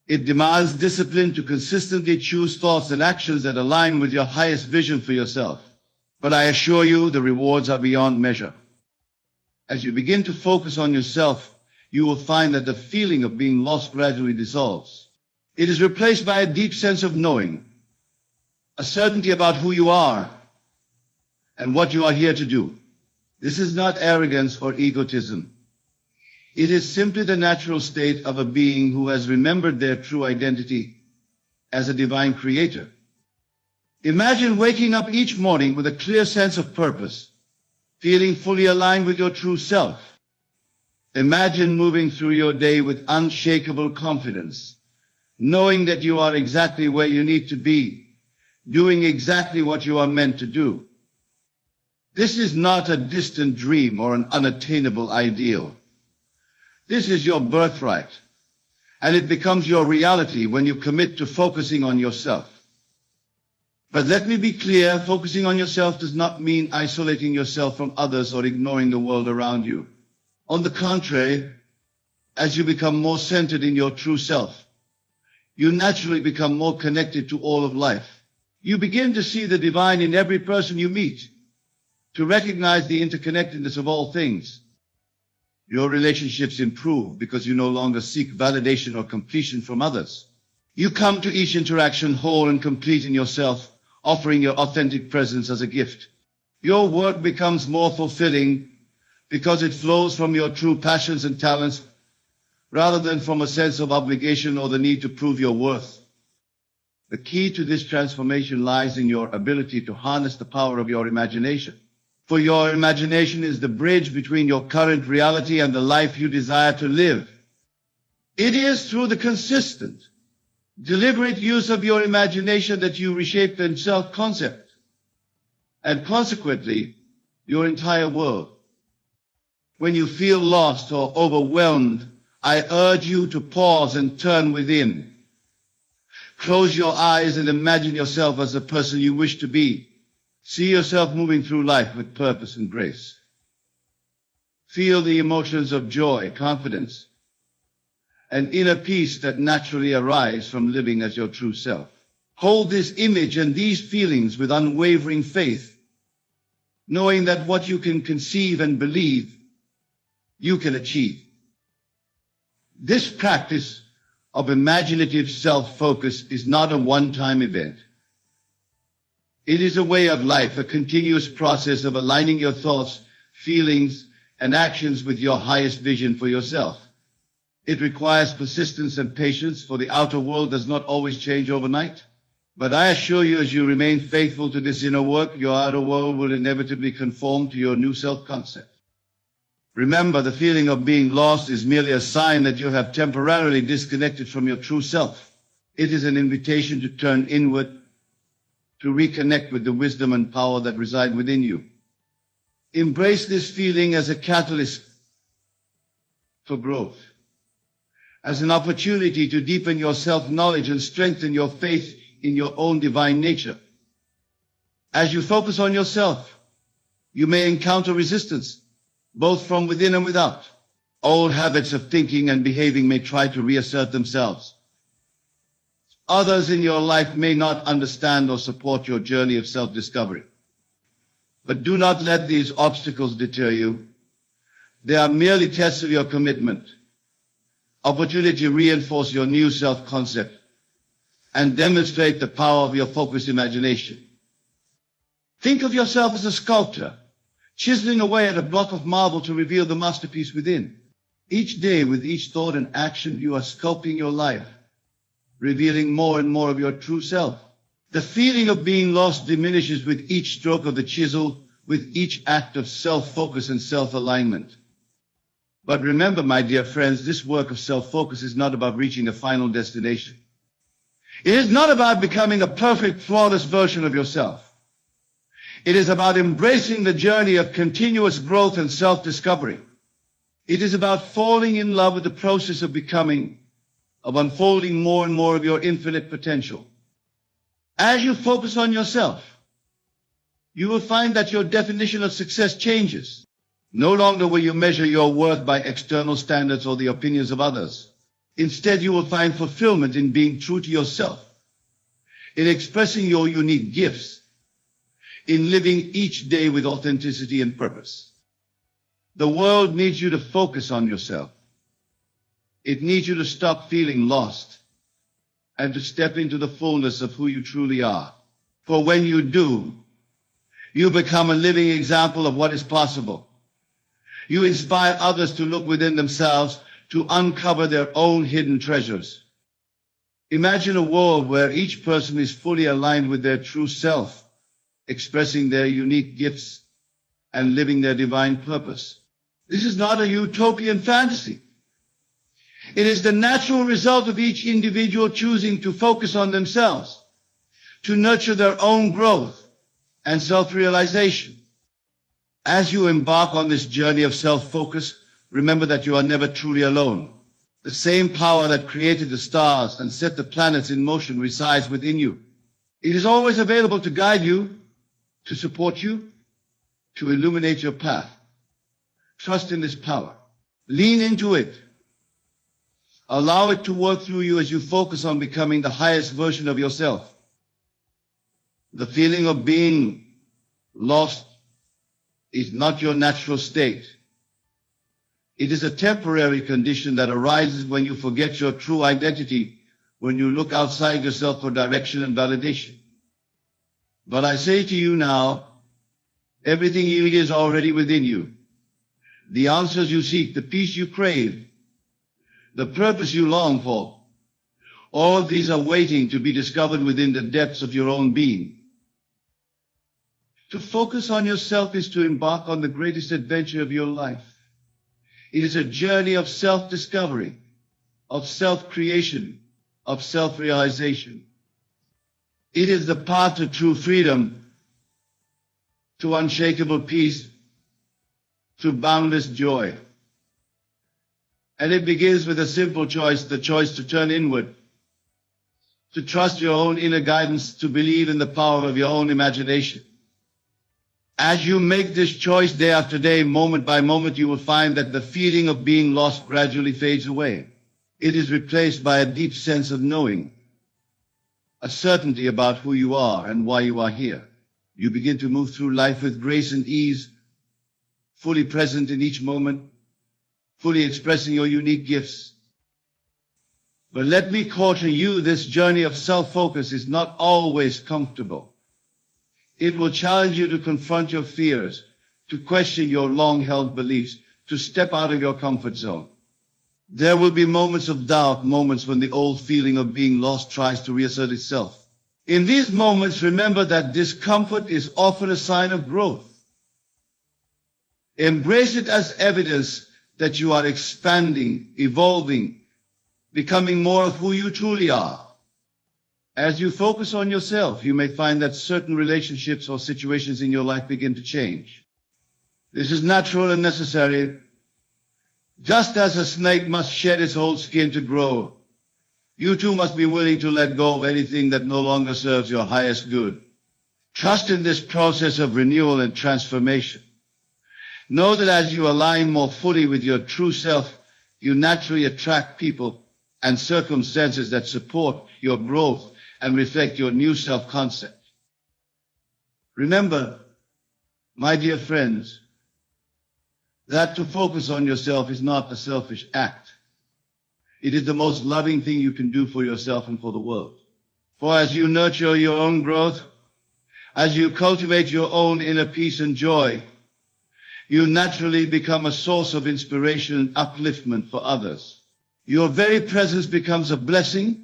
It demands discipline to consistently choose thoughts and actions that align with your highest vision for yourself. But I assure you, the rewards are beyond measure. As you begin to focus on yourself, you will find that the feeling of being lost gradually dissolves. It is replaced by a deep sense of knowing, a certainty about who you are and what you are here to do. This is not arrogance or egotism. It is simply the natural state of a being who has remembered their true identity as a divine creator. Imagine waking up each morning with a clear sense of purpose, feeling fully aligned with your true self. Imagine moving through your day with unshakable confidence, knowing that you are exactly where you need to be, doing exactly what you are meant to do. This is not a distant dream or an unattainable ideal. This is your birthright, and it becomes your reality when you commit to focusing on yourself. But let me be clear, focusing on yourself does not mean isolating yourself from others or ignoring the world around you. On the contrary, as you become more centered in your true self, you naturally become more connected to all of life. You begin to see the divine in every person you meet, to recognize the interconnectedness of all things. Your relationships improve because you no longer seek validation or completion from others. You come to each interaction whole and complete in yourself, offering your authentic presence as a gift. Your work becomes more fulfilling because it flows from your true passions and talents rather than from a sense of obligation or the need to prove your worth. The key to this transformation lies in your ability to harness the power of your imagination. For your imagination is the bridge between your current reality and the life you desire to live. It is through the consistent, deliberate use of your imagination that you reshape the self-concept, and consequently, your entire world. When you feel lost or overwhelmed, I urge you to pause and turn within. Close your eyes and imagine yourself as the person you wish to be. See yourself moving through life with purpose and grace. Feel the emotions of joy, confidence, and inner peace that naturally arise from living as your true self. Hold this image and these feelings with unwavering faith, knowing that what you can conceive and believe, you can achieve. This practice of imaginative self-focus is not a one-time event. It is a way of life, a continuous process of aligning your thoughts, feelings, and actions with your highest vision for yourself. It requires persistence and patience, for the outer world does not always change overnight. But I assure you, as you remain faithful to this inner work, your outer world will inevitably conform to your new self-concept. Remember, the feeling of being lost is merely a sign that you have temporarily disconnected from your true self. It is an invitation to turn inward, to reconnect with the wisdom and power that reside within you. Embrace this feeling as a catalyst for growth, as an opportunity to deepen your self-knowledge and strengthen your faith in your own divine nature. As you focus on yourself, you may encounter resistance, both from within and without. Old habits of thinking and behaving may try to reassert themselves. Others in your life may not understand or support your journey of self-discovery. But do not let these obstacles deter you. They are merely tests of your commitment, opportunity to reinforce your new self-concept, and demonstrate the power of your focused imagination. Think of yourself as a sculptor, chiseling away at a block of marble to reveal the masterpiece within. Each day, with each thought and action, you are sculpting your life, revealing more and more of your true self. The feeling of being lost diminishes with each stroke of the chisel, with each act of self-focus and self-alignment. But remember, my dear friends, this work of self-focus is not about reaching a final destination. It is not about becoming a perfect, flawless version of yourself. It is about embracing the journey of continuous growth and self-discovery. It is about falling in love with the process of becoming, of unfolding more and more of your infinite potential. As you focus on yourself, you will find that your definition of success changes. No longer will you measure your worth by external standards or the opinions of others. Instead, you will find fulfillment in being true to yourself, in expressing your unique gifts, in living each day with authenticity and purpose. The world needs you to focus on yourself. It needs you to stop feeling lost and to step into the fullness of who you truly are. For when you do, you become a living example of what is possible. You inspire others to look within themselves, to uncover their own hidden treasures. Imagine a world where each person is fully aligned with their true self, expressing their unique gifts and living their divine purpose. This is not a utopian fantasy. It is the natural result of each individual choosing to focus on themselves, to nurture their own growth and self-realization. As you embark on this journey of self-focus, remember that you are never truly alone. The same power that created the stars and set the planets in motion resides within you. It is always available to guide you, to support you, to illuminate your path. Trust in this power. Lean into it. Allow it to work through you as you focus on becoming the highest version of yourself. The feeling of being lost is not your natural state. It is a temporary condition that arises when you forget your true identity, when you look outside yourself for direction and validation. But I say to you now, everything you need is already within you. The answers you seek, the peace you crave, the purpose you long for, all of these are waiting to be discovered within the depths of your own being. To focus on yourself is to embark on the greatest adventure of your life. It is a journey of self-discovery, of self-creation, of self-realization. It is the path to true freedom, to unshakable peace, to boundless joy. And it begins with a simple choice, the choice to turn inward, to trust your own inner guidance, to believe in the power of your own imagination. As you make this choice day after day, moment by moment, you will find that the feeling of being lost gradually fades away. It is replaced by a deep sense of knowing, a certainty about who you are and why you are here. You begin to move through life with grace and ease, fully present in each moment, fully expressing your unique gifts. But let me caution you, this journey of self-focus is not always comfortable. It will challenge you to confront your fears, to question your long-held beliefs, to step out of your comfort zone. There will be moments of doubt, moments when the old feeling of being lost tries to reassert itself. In these moments, remember that discomfort is often a sign of growth. Embrace it as evidence that you are expanding, evolving, becoming more of who you truly are. As you focus on yourself, you may find that certain relationships or situations in your life begin to change. This is natural and necessary. Just as a snake must shed its old skin to grow, you too must be willing to let go of anything that no longer serves your highest good. Trust in this process of renewal and transformation. Know that as you align more fully with your true self, you naturally attract people and circumstances that support your growth and reflect your new self-concept. Remember, my dear friends, that to focus on yourself is not a selfish act. It is the most loving thing you can do for yourself and for the world. For as you nurture your own growth, as you cultivate your own inner peace and joy, you naturally become a source of inspiration and upliftment for others. Your very presence becomes a blessing,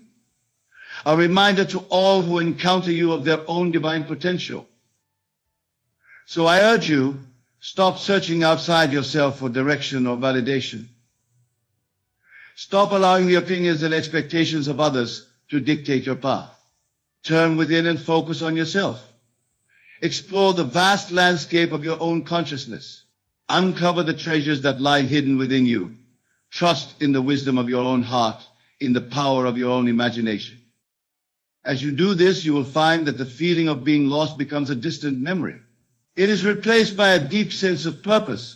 a reminder to all who encounter you of their own divine potential. So I urge you, stop searching outside yourself for direction or validation. Stop allowing the opinions and expectations of others to dictate your path. Turn within and focus on yourself. Explore the vast landscape of your own consciousness. Uncover the treasures that lie hidden within you. Trust in the wisdom of your own heart, in the power of your own imagination. As you do this, you will find that the feeling of being lost becomes a distant memory. It is replaced by a deep sense of purpose,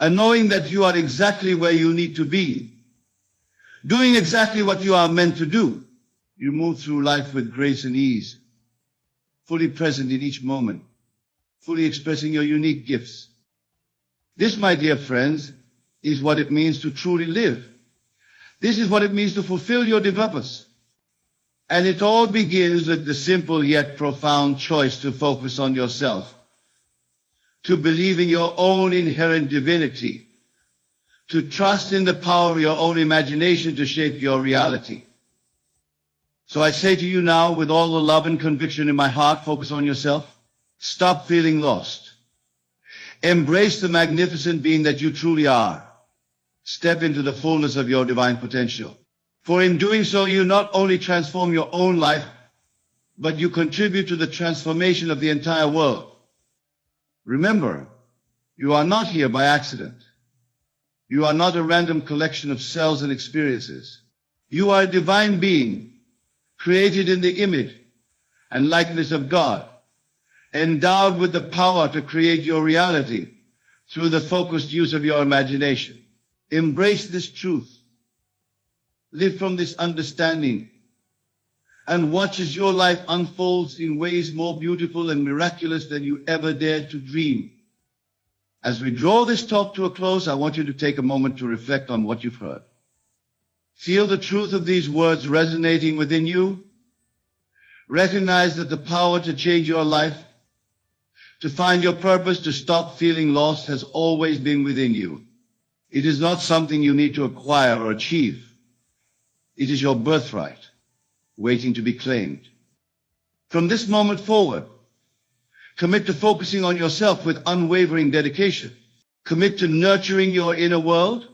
a knowing that you are exactly where you need to be, doing exactly what you are meant to do. You move through life with grace and ease, fully present in each moment, fully expressing your unique gifts. This, my dear friends, is what it means to truly live. This is what it means to fulfill your purpose. And it all begins with the simple yet profound choice to focus on yourself, to believe in your own inherent divinity, to trust in the power of your own imagination to shape your reality. So I say to you now, with all the love and conviction in my heart, focus on yourself. Stop feeling lost. Embrace the magnificent being that you truly are. Step into the fullness of your divine potential. For in doing so, you not only transform your own life, but you contribute to the transformation of the entire world. Remember, you are not here by accident. You are not a random collection of cells and experiences. You are a divine being, created in the image and likeness of God, endowed with the power to create your reality through the focused use of your imagination. Embrace this truth. Live from this understanding and watch as your life unfolds in ways more beautiful and miraculous than you ever dared to dream. As we draw this talk to a close, I want you to take a moment to reflect on what you've heard. Feel the truth of these words resonating within you. Recognize that the power to change your life, to find your purpose, to stop feeling lost has always been within you. It is not something you need to acquire or achieve. It is your birthright, waiting to be claimed. From this moment forward, commit to focusing on yourself with unwavering dedication. Commit to nurturing your inner world,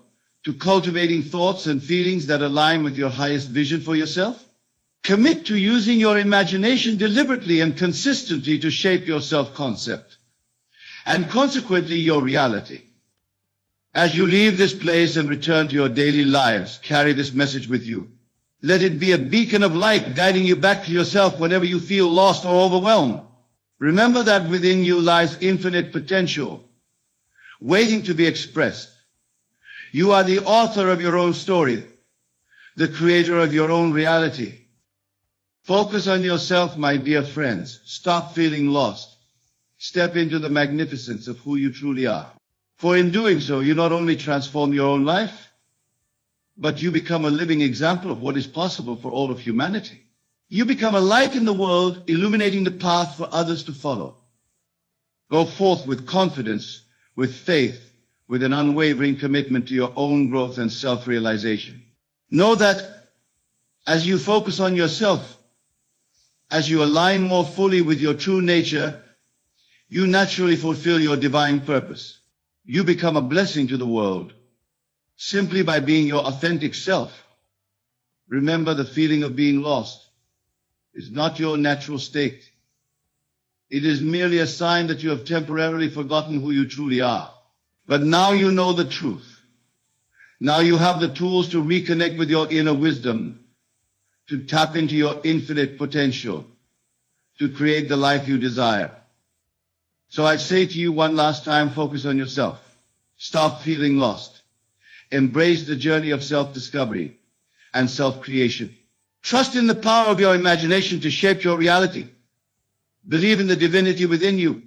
to cultivating thoughts and feelings that align with your highest vision for yourself. Commit to using your imagination deliberately and consistently to shape your self-concept, and consequently your reality. As you leave this place and return to your daily lives, carry this message with you. Let it be a beacon of light guiding you back to yourself whenever you feel lost or overwhelmed. Remember that within you lies infinite potential, waiting to be expressed. You are the author of your own story, the creator of your own reality. Focus on yourself, my dear friends. Stop feeling lost. Step into the magnificence of who you truly are. For in doing so, you not only transform your own life, but you become a living example of what is possible for all of humanity. You become a light in the world, illuminating the path for others to follow. Go forth with confidence, with faith, with an unwavering commitment to your own growth and self-realization. Know that as you focus on yourself, as you align more fully with your true nature, you naturally fulfill your divine purpose. You become a blessing to the world simply by being your authentic self. Remember, the feeling of being lost is not your natural state. It is merely a sign that you have temporarily forgotten who you truly are. But now you know the truth. Now you have the tools to reconnect with your inner wisdom, to tap into your infinite potential, to create the life you desire. So I say to you one last time, focus on yourself. Stop feeling lost. Embrace the journey of self-discovery and self-creation. Trust in the power of your imagination to shape your reality. Believe in the divinity within you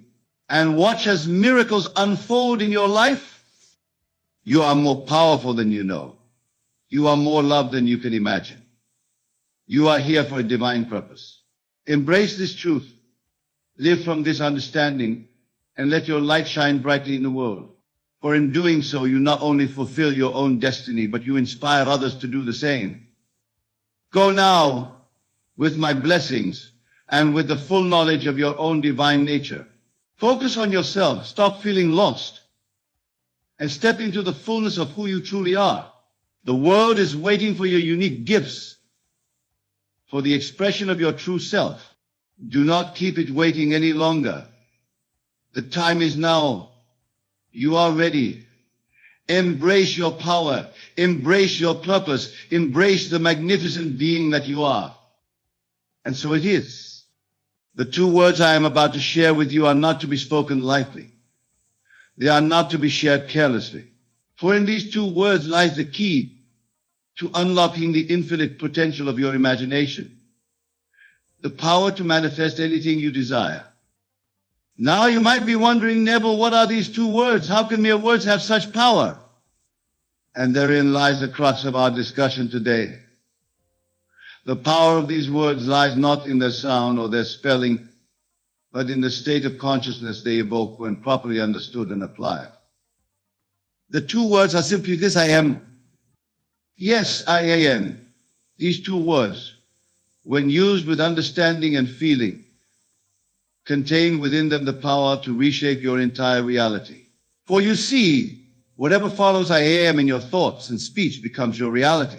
and watch as miracles unfold in your life. You are more powerful than you know. You are more loved than you can imagine. You are here for a divine purpose. Embrace this truth. Live from this understanding and let your light shine brightly in the world. For in doing so, you not only fulfill your own destiny, but you inspire others to do the same. Go now with my blessings and with the full knowledge of your own divine nature. Focus on yourself. Stop feeling lost and step into the fullness of who you truly are. The world is waiting for your unique gifts, for the expression of your true self. Do not keep it waiting any longer. The time is now. You are ready. Embrace your power. Embrace your purpose. Embrace the magnificent being that you are. And so it is. The 2 words I am about to share with you are not to be spoken lightly. They are not to be shared carelessly. For in these 2 words lies the key to unlocking the infinite potential of your imagination. The power to manifest anything you desire. Now you might be wondering, Neville, what are these 2 words? How can mere words have such power? And therein lies the crux of our discussion today. The power of these words lies not in their sound or their spelling, but in the state of consciousness they evoke when properly understood and applied. The 2 words are simply this: I am. Yes, I am. These 2 words, when used with understanding and feeling, contain within them the power to reshape your entire reality. For you see, whatever follows I am in your thoughts and speech becomes your reality.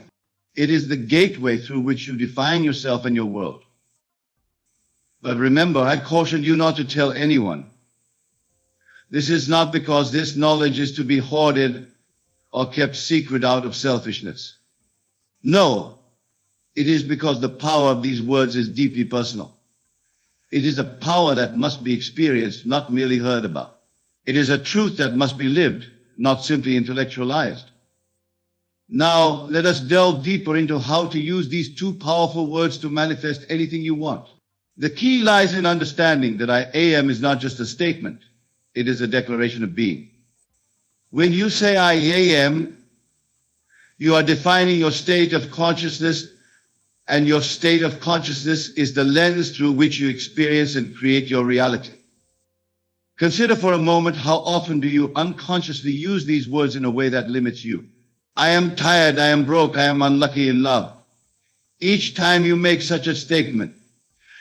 It is the gateway through which you define yourself and your world. But remember, I cautioned you not to tell anyone. This is not because this knowledge is to be hoarded or kept secret out of selfishness. No, it is because the power of these words is deeply personal. It is a power that must be experienced, not merely heard about. It is a truth that must be lived, not simply intellectualized. Now, let us delve deeper into how to use these two powerful words to manifest anything you want. The key lies in understanding that I am is not just a statement. It is a declaration of being. When you say I am, you are defining your state of consciousness, and your state of consciousness is the lens through which you experience and create your reality. Consider for a moment how often do you unconsciously use these words in a way that limits you. I am tired, I am broke, I am unlucky in love. Each time you make such a statement,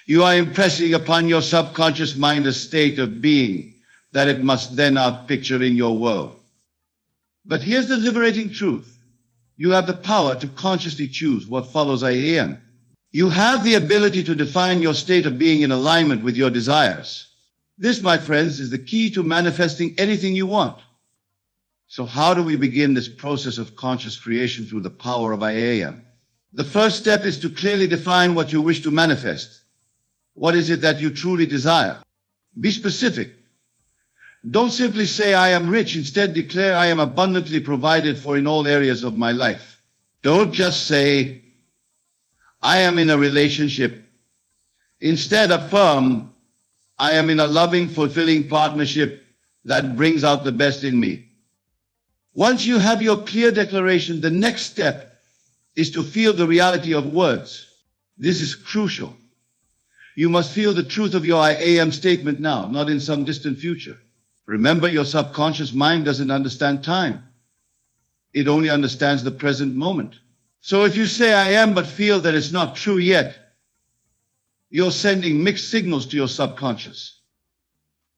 you are impressing upon your subconscious mind a state of being that it must then outpicture in your world. But here's the liberating truth. You have the power to consciously choose what follows I am. You have the ability to define your state of being in alignment with your desires. This, my friends, is the key to manifesting anything you want. So how do we begin this process of conscious creation through the power of I am? The first step is to clearly define what you wish to manifest. What is it that you truly desire? Be specific. Don't simply say, I am rich. Instead, declare, I am abundantly provided for in all areas of my life. Don't just say, I am in a relationship. Instead, affirm, I am in a loving, fulfilling partnership that brings out the best in me. Once you have your clear declaration, the next step is to feel the reality of words. This is crucial. You must feel the truth of your I am statement now, not in some distant future. Remember, your subconscious mind doesn't understand time. It only understands the present moment. So if you say I am but feel that it's not true yet, you're sending mixed signals to your subconscious.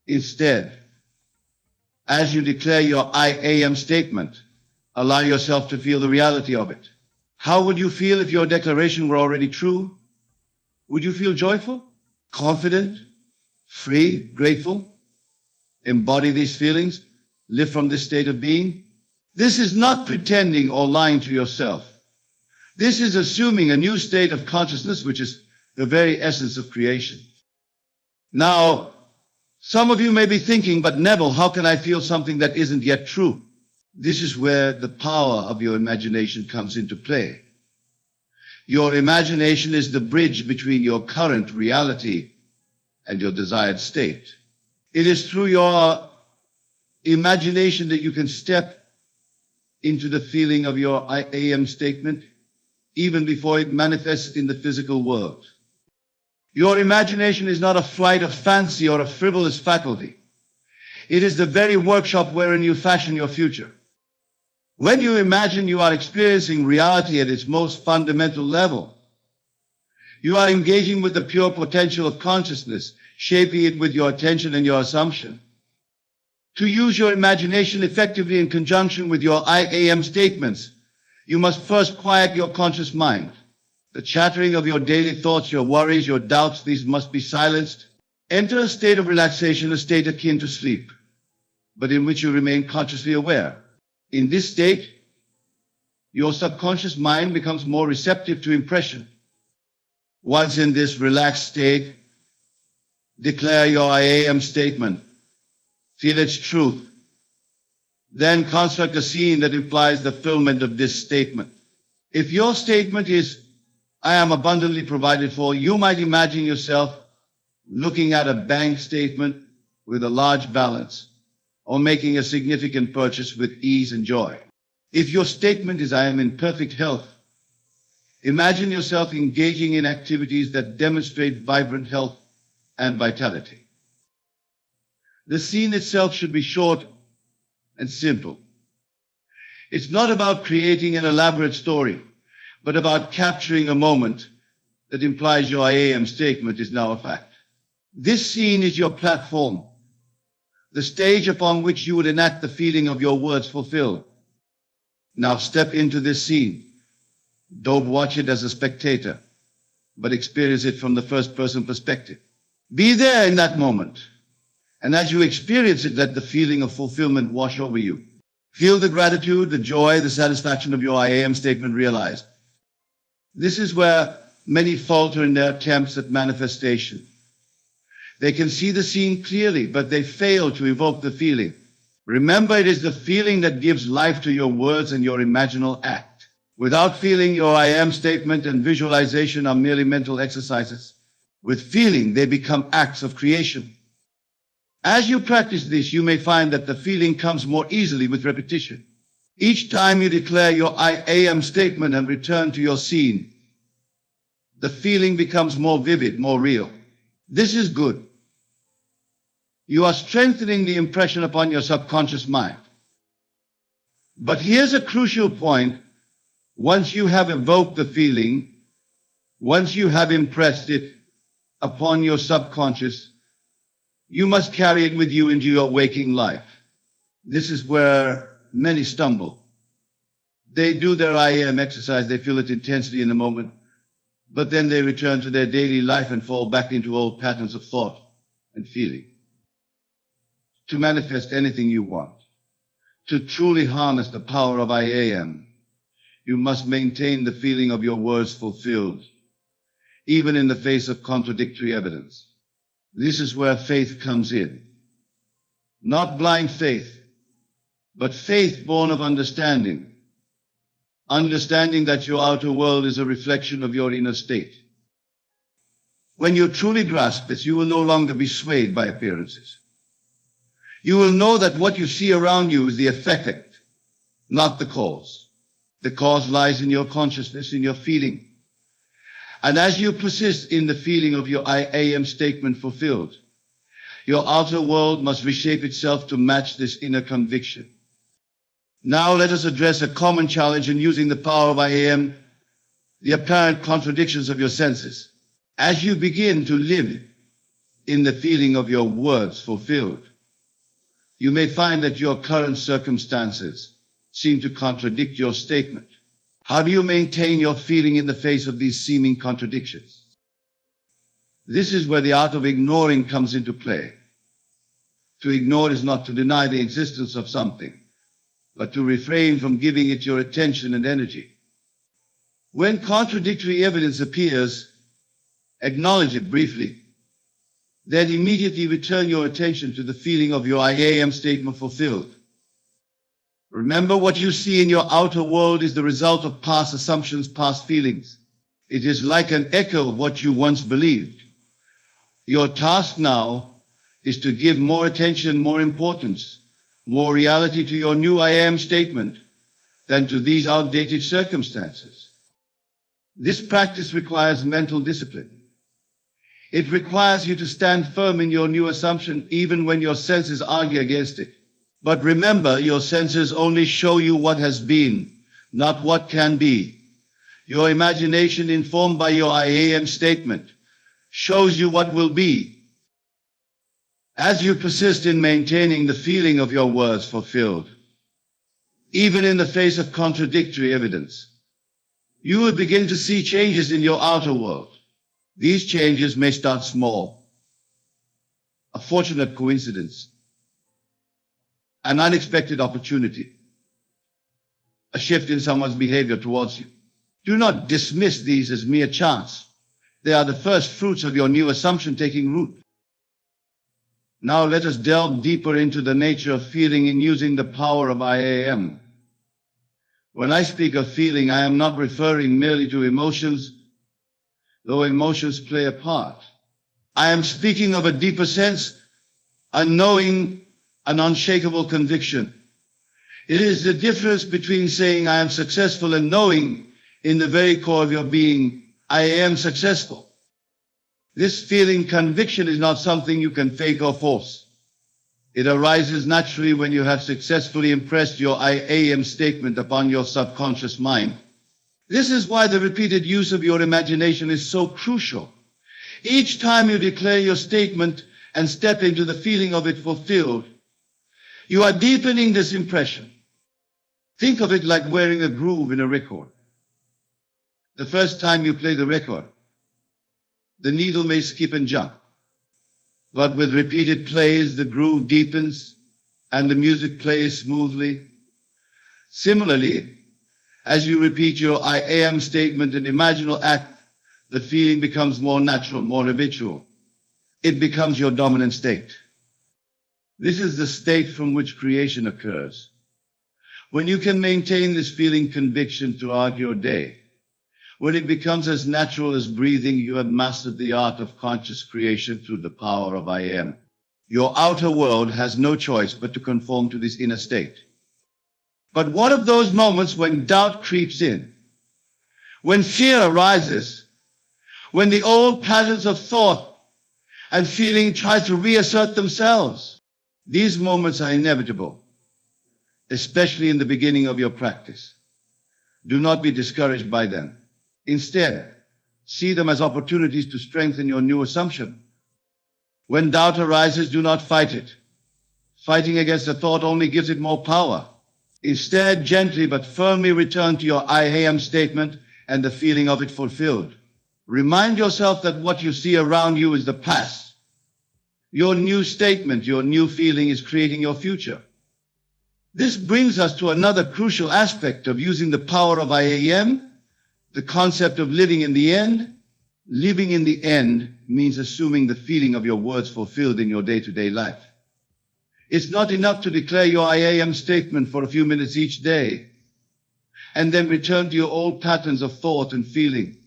Instead, as you declare your I am statement, allow yourself to feel the reality of it. How would you feel if your declaration were already true? Would you feel joyful, confident, free, grateful? Embody these feelings, live from this state of being. This is not pretending or lying to yourself. This is assuming a new state of consciousness, which is the very essence of creation. Now, some of you may be thinking, but Neville, how can I feel something that isn't yet true? This is where the power of your imagination comes into play. Your imagination is the bridge between your current reality and your desired state. It is through your imagination that you can step into the feeling of your I am statement, even before it manifests in the physical world. Your imagination is not a flight of fancy or a frivolous faculty. It is the very workshop wherein you fashion your future. When you imagine, you are experiencing reality at its most fundamental level. You are engaging with the pure potential of consciousness, shaping it with your attention and your assumption. To use your imagination effectively in conjunction with your I am statements, you must first quiet your conscious mind. The chattering of your daily thoughts, your worries, your doubts, these must be silenced. Enter a state of relaxation, a state akin to sleep, but in which you remain consciously aware. In this state, your subconscious mind becomes more receptive to impression. Once in this relaxed state, declare your I am statement. Feel its truth. Then construct a scene that implies the fulfillment of this statement. If your statement is, I am abundantly provided for, you might imagine yourself looking at a bank statement with a large balance, or making a significant purchase with ease and joy. If your statement is, I am in perfect health, imagine yourself engaging in activities that demonstrate vibrant health and vitality. The scene itself should be short and simple. It's not about creating an elaborate story, but about capturing a moment that implies your I am statement is now a fact. This scene is your platform, the stage upon which you would enact the feeling of your words fulfilled. Now step into this scene. Don't watch it as a spectator, but experience it from the first-person perspective. Be there in that moment, and as you experience it, let the feeling of fulfillment wash over you. Feel the gratitude, the joy, the satisfaction of your I am statement realized. This is where many falter in their attempts at manifestation. They can see the scene clearly, but they fail to evoke the feeling. Remember, it is the feeling that gives life to your words and your imaginal act. Without feeling, your I am statement and visualization are merely mental exercises. With feeling, they become acts of creation. As you practice this, you may find that the feeling comes more easily with repetition. Each time you declare your I am statement and return to your scene, the feeling becomes more vivid, more real. This is good. You are strengthening the impression upon your subconscious mind. But here's a crucial point. Once you have evoked the feeling, once you have impressed it upon your subconscious, you must carry it with you into your waking life. This is where many stumble. They do their I am exercise, they feel it intensely in the moment, but then they return to their daily life and fall back into old patterns of thought and feeling. To manifest anything you want, to truly harness the power of I am, you must maintain the feeling of your words fulfilled, even in the face of contradictory evidence. This is where faith comes in. Not blind faith, but faith born of understanding. Understanding that your outer world is a reflection of your inner state. When you truly grasp this, you will no longer be swayed by appearances. You will know that what you see around you is the effect, not the cause. The cause lies in your consciousness, in your feeling. And as you persist in the feeling of your I am statement fulfilled, your outer world must reshape itself to match this inner conviction. Now let us address a common challenge in using the power of I am, the apparent contradictions of your senses. As you begin to live in the feeling of your words fulfilled, you may find that your current circumstances seem to contradict your statement. How do you maintain your feeling in the face of these seeming contradictions? This is where the art of ignoring comes into play. To ignore is not to deny the existence of something, but to refrain from giving it your attention and energy. When contradictory evidence appears, acknowledge it briefly. Then immediately return your attention to the feeling of your I am statement fulfilled. Remember, what you see in your outer world is the result of past assumptions, past feelings. It is like an echo of what you once believed. Your task now is to give more attention, more importance, more reality to your new I am statement than to these outdated circumstances. This practice requires mental discipline. It requires you to stand firm in your new assumption even when your senses argue against it. But remember, your senses only show you what has been, not what can be. Your imagination, informed by your I am statement, shows you what will be. As you persist in maintaining the feeling of your words fulfilled, even in the face of contradictory evidence, you will begin to see changes in your outer world. These changes may start small, a fortunate coincidence, an unexpected opportunity, a shift in someone's behavior towards you. Do not dismiss these as mere chance. They are the first fruits of your new assumption taking root. Now let us delve deeper into the nature of feeling in using the power of I am. When I speak of feeling, I am not referring merely to emotions, though emotions play a part. I am speaking of a deeper sense, a knowing, an unshakable conviction. It is the difference between saying I am successful and knowing in the very core of your being, I am successful. This feeling, conviction, is not something you can fake or force. It arises naturally when you have successfully impressed your I am statement upon your subconscious mind. This is why the repeated use of your imagination is so crucial. Each time you declare your statement and step into the feeling of it fulfilled, you are deepening this impression. Think of it like wearing a groove in a record. The first time you play the record, the needle may skip and jump. But with repeated plays, the groove deepens and the music plays smoothly. Similarly, as you repeat your I am statement and imagine or act, the feeling becomes more natural, more habitual. It becomes your dominant state. This is the state from which creation occurs. When you can maintain this feeling conviction throughout your day, when it becomes as natural as breathing, you have mastered the art of conscious creation through the power of I am. Your outer world has no choice but to conform to this inner state. But what of those moments when doubt creeps in? When fear arises? When the old patterns of thought and feeling try to reassert themselves? These moments are inevitable, especially in the beginning of your practice. Do not be discouraged by them. Instead, see them as opportunities to strengthen your new assumption. When doubt arises, do not fight it. Fighting against a thought only gives it more power. Instead, gently but firmly return to your I am statement and the feeling of it fulfilled. Remind yourself that what you see around you is the past. Your new statement, your new feeling is creating your future. This brings us to another crucial aspect of using the power of I am, the concept of living in the end. Living in the end means assuming the feeling of your words fulfilled in your day-to-day life. It's not enough to declare your I am statement for a few minutes each day and then return to your old patterns of thought and feeling.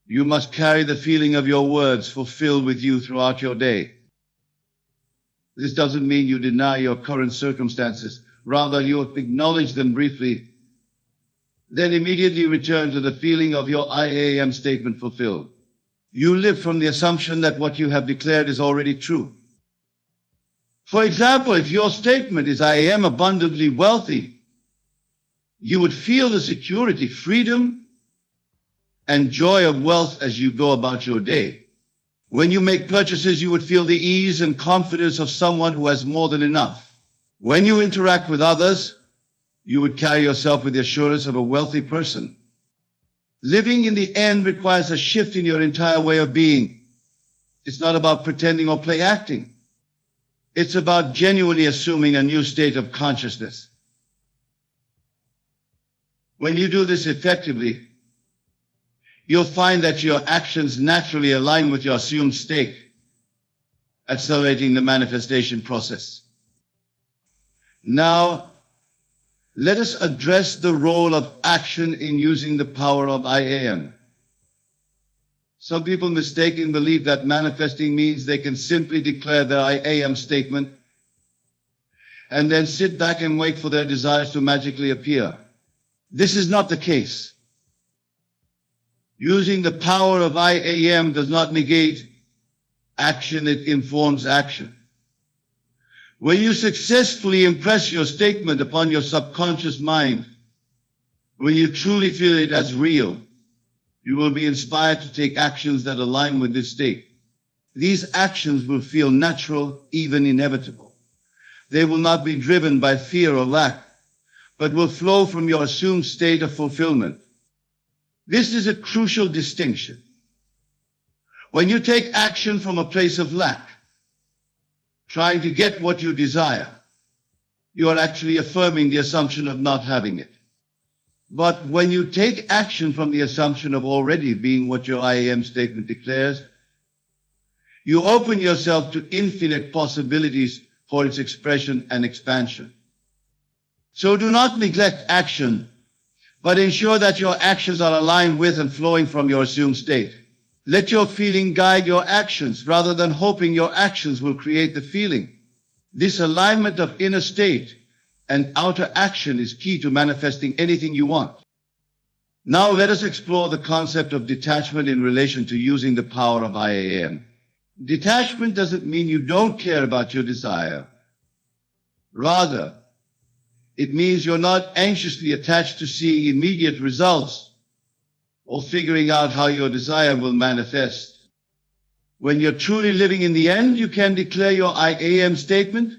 You must carry the feeling of your words fulfilled with you throughout your day. This doesn't mean you deny your current circumstances. Rather, you acknowledge them briefly, then immediately return to the feeling of your I am statement fulfilled. You live from the assumption that what you have declared is already true. For example, if your statement is I am abundantly wealthy, you would feel the security, freedom, and joy of wealth as you go about your day. When you make purchases, you would feel the ease and confidence of someone who has more than enough. When you interact with others, you would carry yourself with the assurance of a wealthy person. Living in the end requires a shift in your entire way of being. It's not about pretending or play acting. It's about genuinely assuming a new state of consciousness. When you do this effectively, you'll find that your actions naturally align with your assumed state, accelerating the manifestation process. Now, let us address the role of action in using the power of I am. Some people mistakenly believe that manifesting means they can simply declare their I am statement and then sit back and wait for their desires to magically appear. This is not the case. Using the power of I am does not negate action, it informs action. When you successfully impress your statement upon your subconscious mind, when you truly feel it as real, you will be inspired to take actions that align with this state. These actions will feel natural, even inevitable. They will not be driven by fear or lack, but will flow from your assumed state of fulfillment. This is a crucial distinction. When you take action from a place of lack, trying to get what you desire, you are actually affirming the assumption of not having it. But when you take action from the assumption of already being what your I am statement declares, you open yourself to infinite possibilities for its expression and expansion. So do not neglect action, but ensure that your actions are aligned with and flowing from your assumed state. Let your feeling guide your actions rather than hoping your actions will create the feeling. This alignment of inner state and outer action is key to manifesting anything you want. Now let us explore the concept of detachment in relation to using the power of I am. Detachment doesn't mean you don't care about your desire. Rather, it means you're not anxiously attached to seeing immediate results, or figuring out how your desire will manifest. When you're truly living in the end, you can declare your I am statement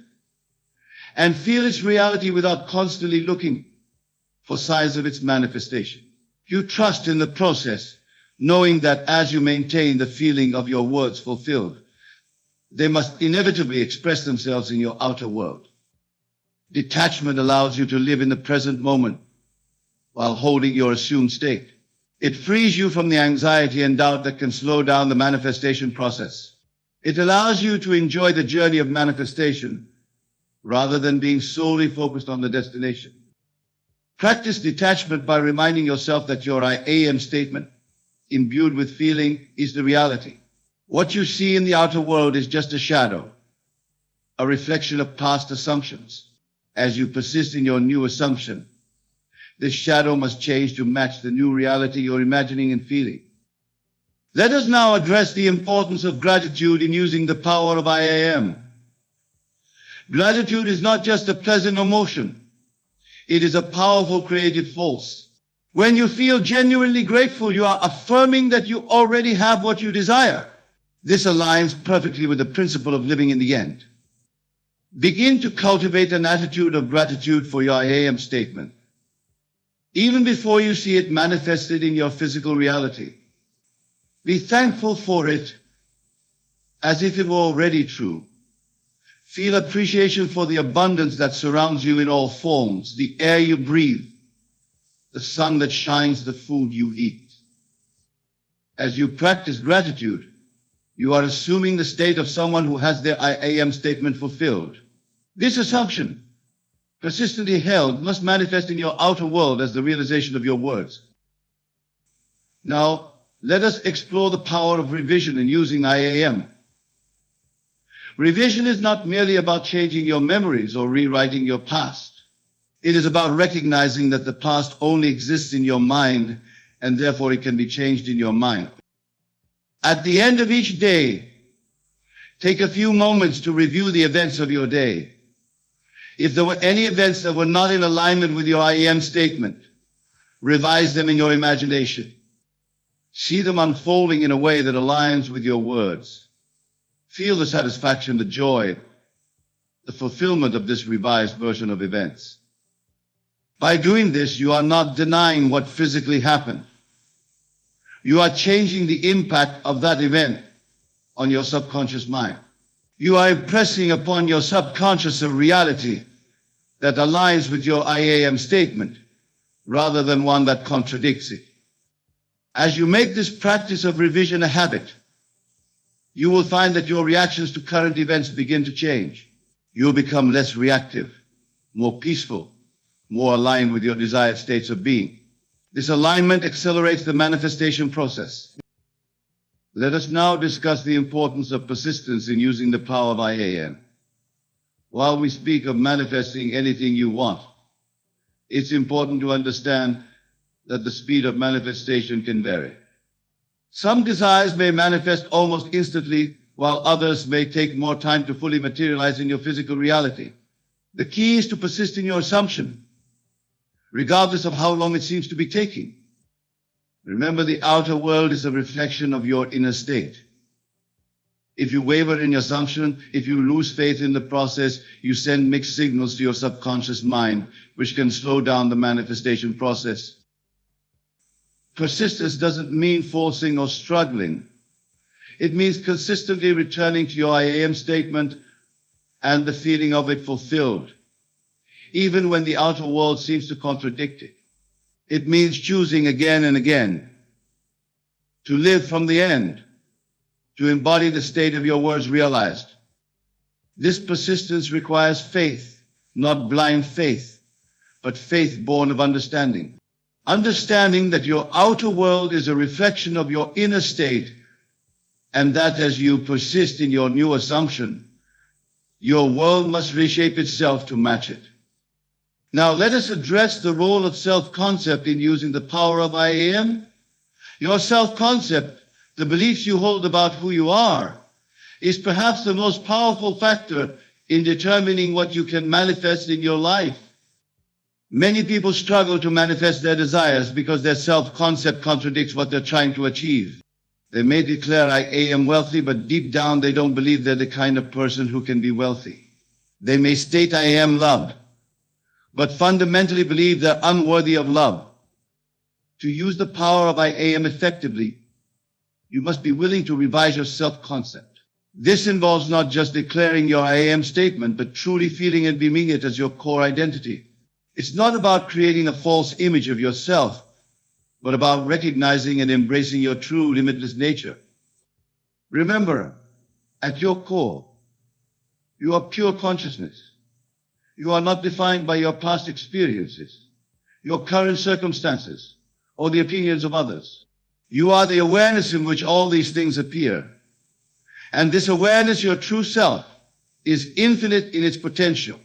and feel its reality without constantly looking for signs of its manifestation. You trust in the process, knowing that as you maintain the feeling of your words fulfilled, they must inevitably express themselves in your outer world. Detachment allows you to live in the present moment while holding your assumed state. It frees you from the anxiety and doubt that can slow down the manifestation process. It allows you to enjoy the journey of manifestation rather than being solely focused on the destination. Practice detachment by reminding yourself that your I am statement, imbued with feeling, is the reality. What you see in the outer world is just a shadow, a reflection of past assumptions. As you persist in your new assumption, this shadow must change to match the new reality you're imagining and feeling. Let us now address the importance of gratitude in using the power of I am. Gratitude is not just a pleasant emotion. It is a powerful creative force. When you feel genuinely grateful, you are affirming that you already have what you desire. This aligns perfectly with the principle of living in the end. Begin to cultivate an attitude of gratitude for your I am statement, even before you see it manifested in your physical reality. Be thankful for it as if it were already true. Feel appreciation for the abundance that surrounds you in all forms, the air you breathe, the sun that shines, the food you eat. As you practice gratitude, you are assuming the state of someone who has their I am statement fulfilled. This assumption, persistently held, must manifest in your outer world as the realization of your words. Now, let us explore the power of revision in using I am. Revision is not merely about changing your memories or rewriting your past. It is about recognizing that the past only exists in your mind, and therefore it can be changed in your mind. At the end of each day, take a few moments to review the events of your day. If there were any events that were not in alignment with your I am statement, revise them in your imagination. See them unfolding in a way that aligns with your words. Feel the satisfaction, the joy, the fulfillment of this revised version of events. By doing this, you are not denying what physically happened. You are changing the impact of that event on your subconscious mind. You are impressing upon your subconscious a reality that aligns with your I am statement, rather than one that contradicts it. As you make this practice of revision a habit, you will find that your reactions to current events begin to change. You will become less reactive, more peaceful, more aligned with your desired states of being. This alignment accelerates the manifestation process. Let us now discuss the importance of persistence in using the power of I am. While we speak of manifesting anything you want, it's important to understand that the speed of manifestation can vary. Some desires may manifest almost instantly, while others may take more time to fully materialize in your physical reality. The key is to persist in your assumption, regardless of how long it seems to be taking. Remember, the outer world is a reflection of your inner state. If you waver in your assumption, if you lose faith in the process, you send mixed signals to your subconscious mind, which can slow down the manifestation process. Persistence doesn't mean forcing or struggling. It means consistently returning to your I am statement and the feeling of it fulfilled, even when the outer world seems to contradict it. It means choosing again and again to live from the end, to embody the state of your words realized. This persistence requires faith, not blind faith, but faith born of understanding. Understanding that your outer world is a reflection of your inner state, and that as you persist in your new assumption, your world must reshape itself to match it. Now let us address the role of self-concept in using the power of I am. Your self-concept, the beliefs you hold about who you are, is perhaps the most powerful factor in determining what you can manifest in your life. Many people struggle to manifest their desires because their self-concept contradicts what they're trying to achieve. They may declare, I am wealthy, but deep down they don't believe they're the kind of person who can be wealthy. They may state, I am loved, but fundamentally believe they're unworthy of love. To use the power of I am effectively, you must be willing to revise your self-concept. This involves not just declaring your I am statement, but truly feeling and being it as your core identity. It's not about creating a false image of yourself, but about recognizing and embracing your true limitless nature. Remember, at your core, you are pure consciousness. You are not defined by your past experiences, your current circumstances, or the opinions of others. You are the awareness in which all these things appear. And this awareness, your true self, is infinite in its potential.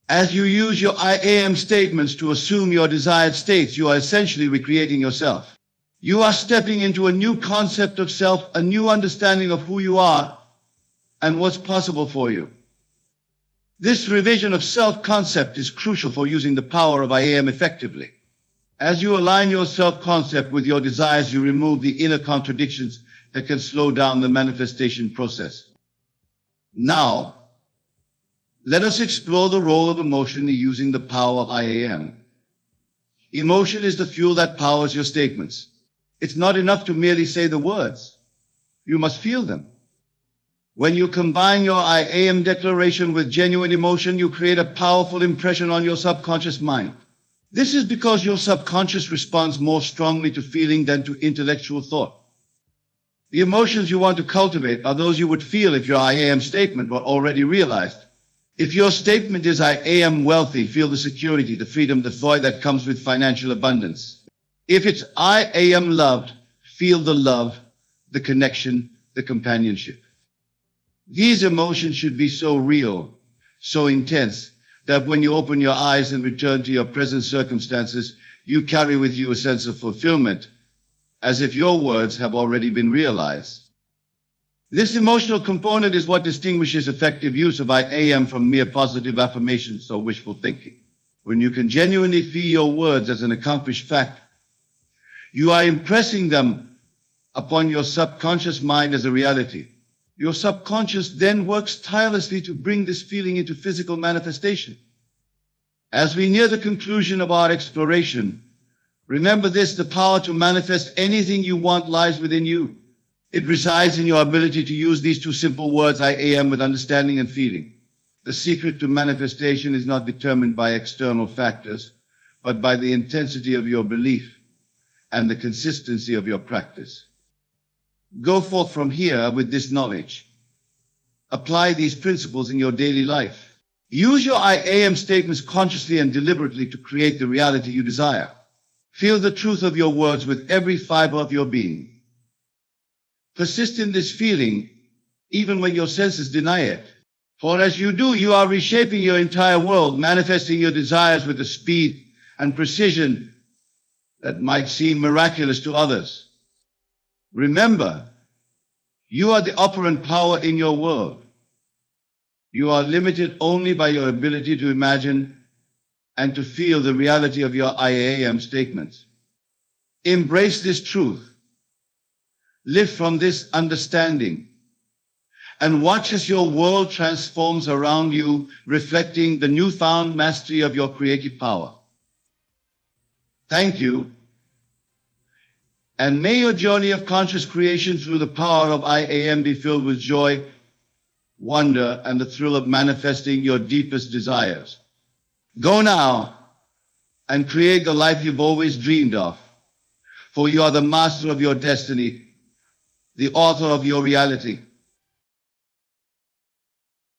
As you use your I am statements to assume your desired states, you are essentially recreating yourself. You are stepping into a new concept of self, a new understanding of who you are and what's possible for you. This revision of self-concept is crucial for using the power of I am effectively. As you align your self-concept with your desires, you remove the inner contradictions that can slow down the manifestation process. Now, let us explore the role of emotion in using the power of I am. Emotion is the fuel that powers your statements. It's not enough to merely say the words. You must feel them. When you combine your I am declaration with genuine emotion, you create a powerful impression on your subconscious mind. This is because your subconscious responds more strongly to feeling than to intellectual thought. The emotions you want to cultivate are those you would feel if your I am statement were already realized. If your statement is, I am wealthy, feel the security, the freedom, the joy that comes with financial abundance. If it's, I am loved, feel the love, the connection, the companionship. These emotions should be so real, so intense, that when you open your eyes and return to your present circumstances, you carry with you a sense of fulfillment, as if your words have already been realized. This emotional component is what distinguishes effective use of I am from mere positive affirmations or wishful thinking. When you can genuinely feel your words as an accomplished fact, you are impressing them upon your subconscious mind as a reality. Your subconscious then works tirelessly to bring this feeling into physical manifestation. As we near the conclusion of our exploration, remember this: the power to manifest anything you want lies within you. It resides in your ability to use these two simple words, I am, with understanding and feeling. The secret to manifestation is not determined by external factors, but by the intensity of your belief and the consistency of your practice. Go forth from here with this knowledge. Apply these principles in your daily life. Use your I am statements consciously and deliberately to create the reality you desire. Feel the truth of your words with every fiber of your being. Persist in this feeling, even when your senses deny it. For as you do, you are reshaping your entire world, manifesting your desires with a speed and precision that might seem miraculous to others. Remember, you are the operant power in your world. You are limited only by your ability to imagine and to feel the reality of your I am statements. Embrace this truth. Live from this understanding and watch as your world transforms around you, reflecting the newfound mastery of your creative power. Thank you. And may your journey of conscious creation through the power of I am be filled with joy, wonder, and the thrill of manifesting your deepest desires. Go now and create the life you've always dreamed of, for you are the master of your destiny, the author of your reality.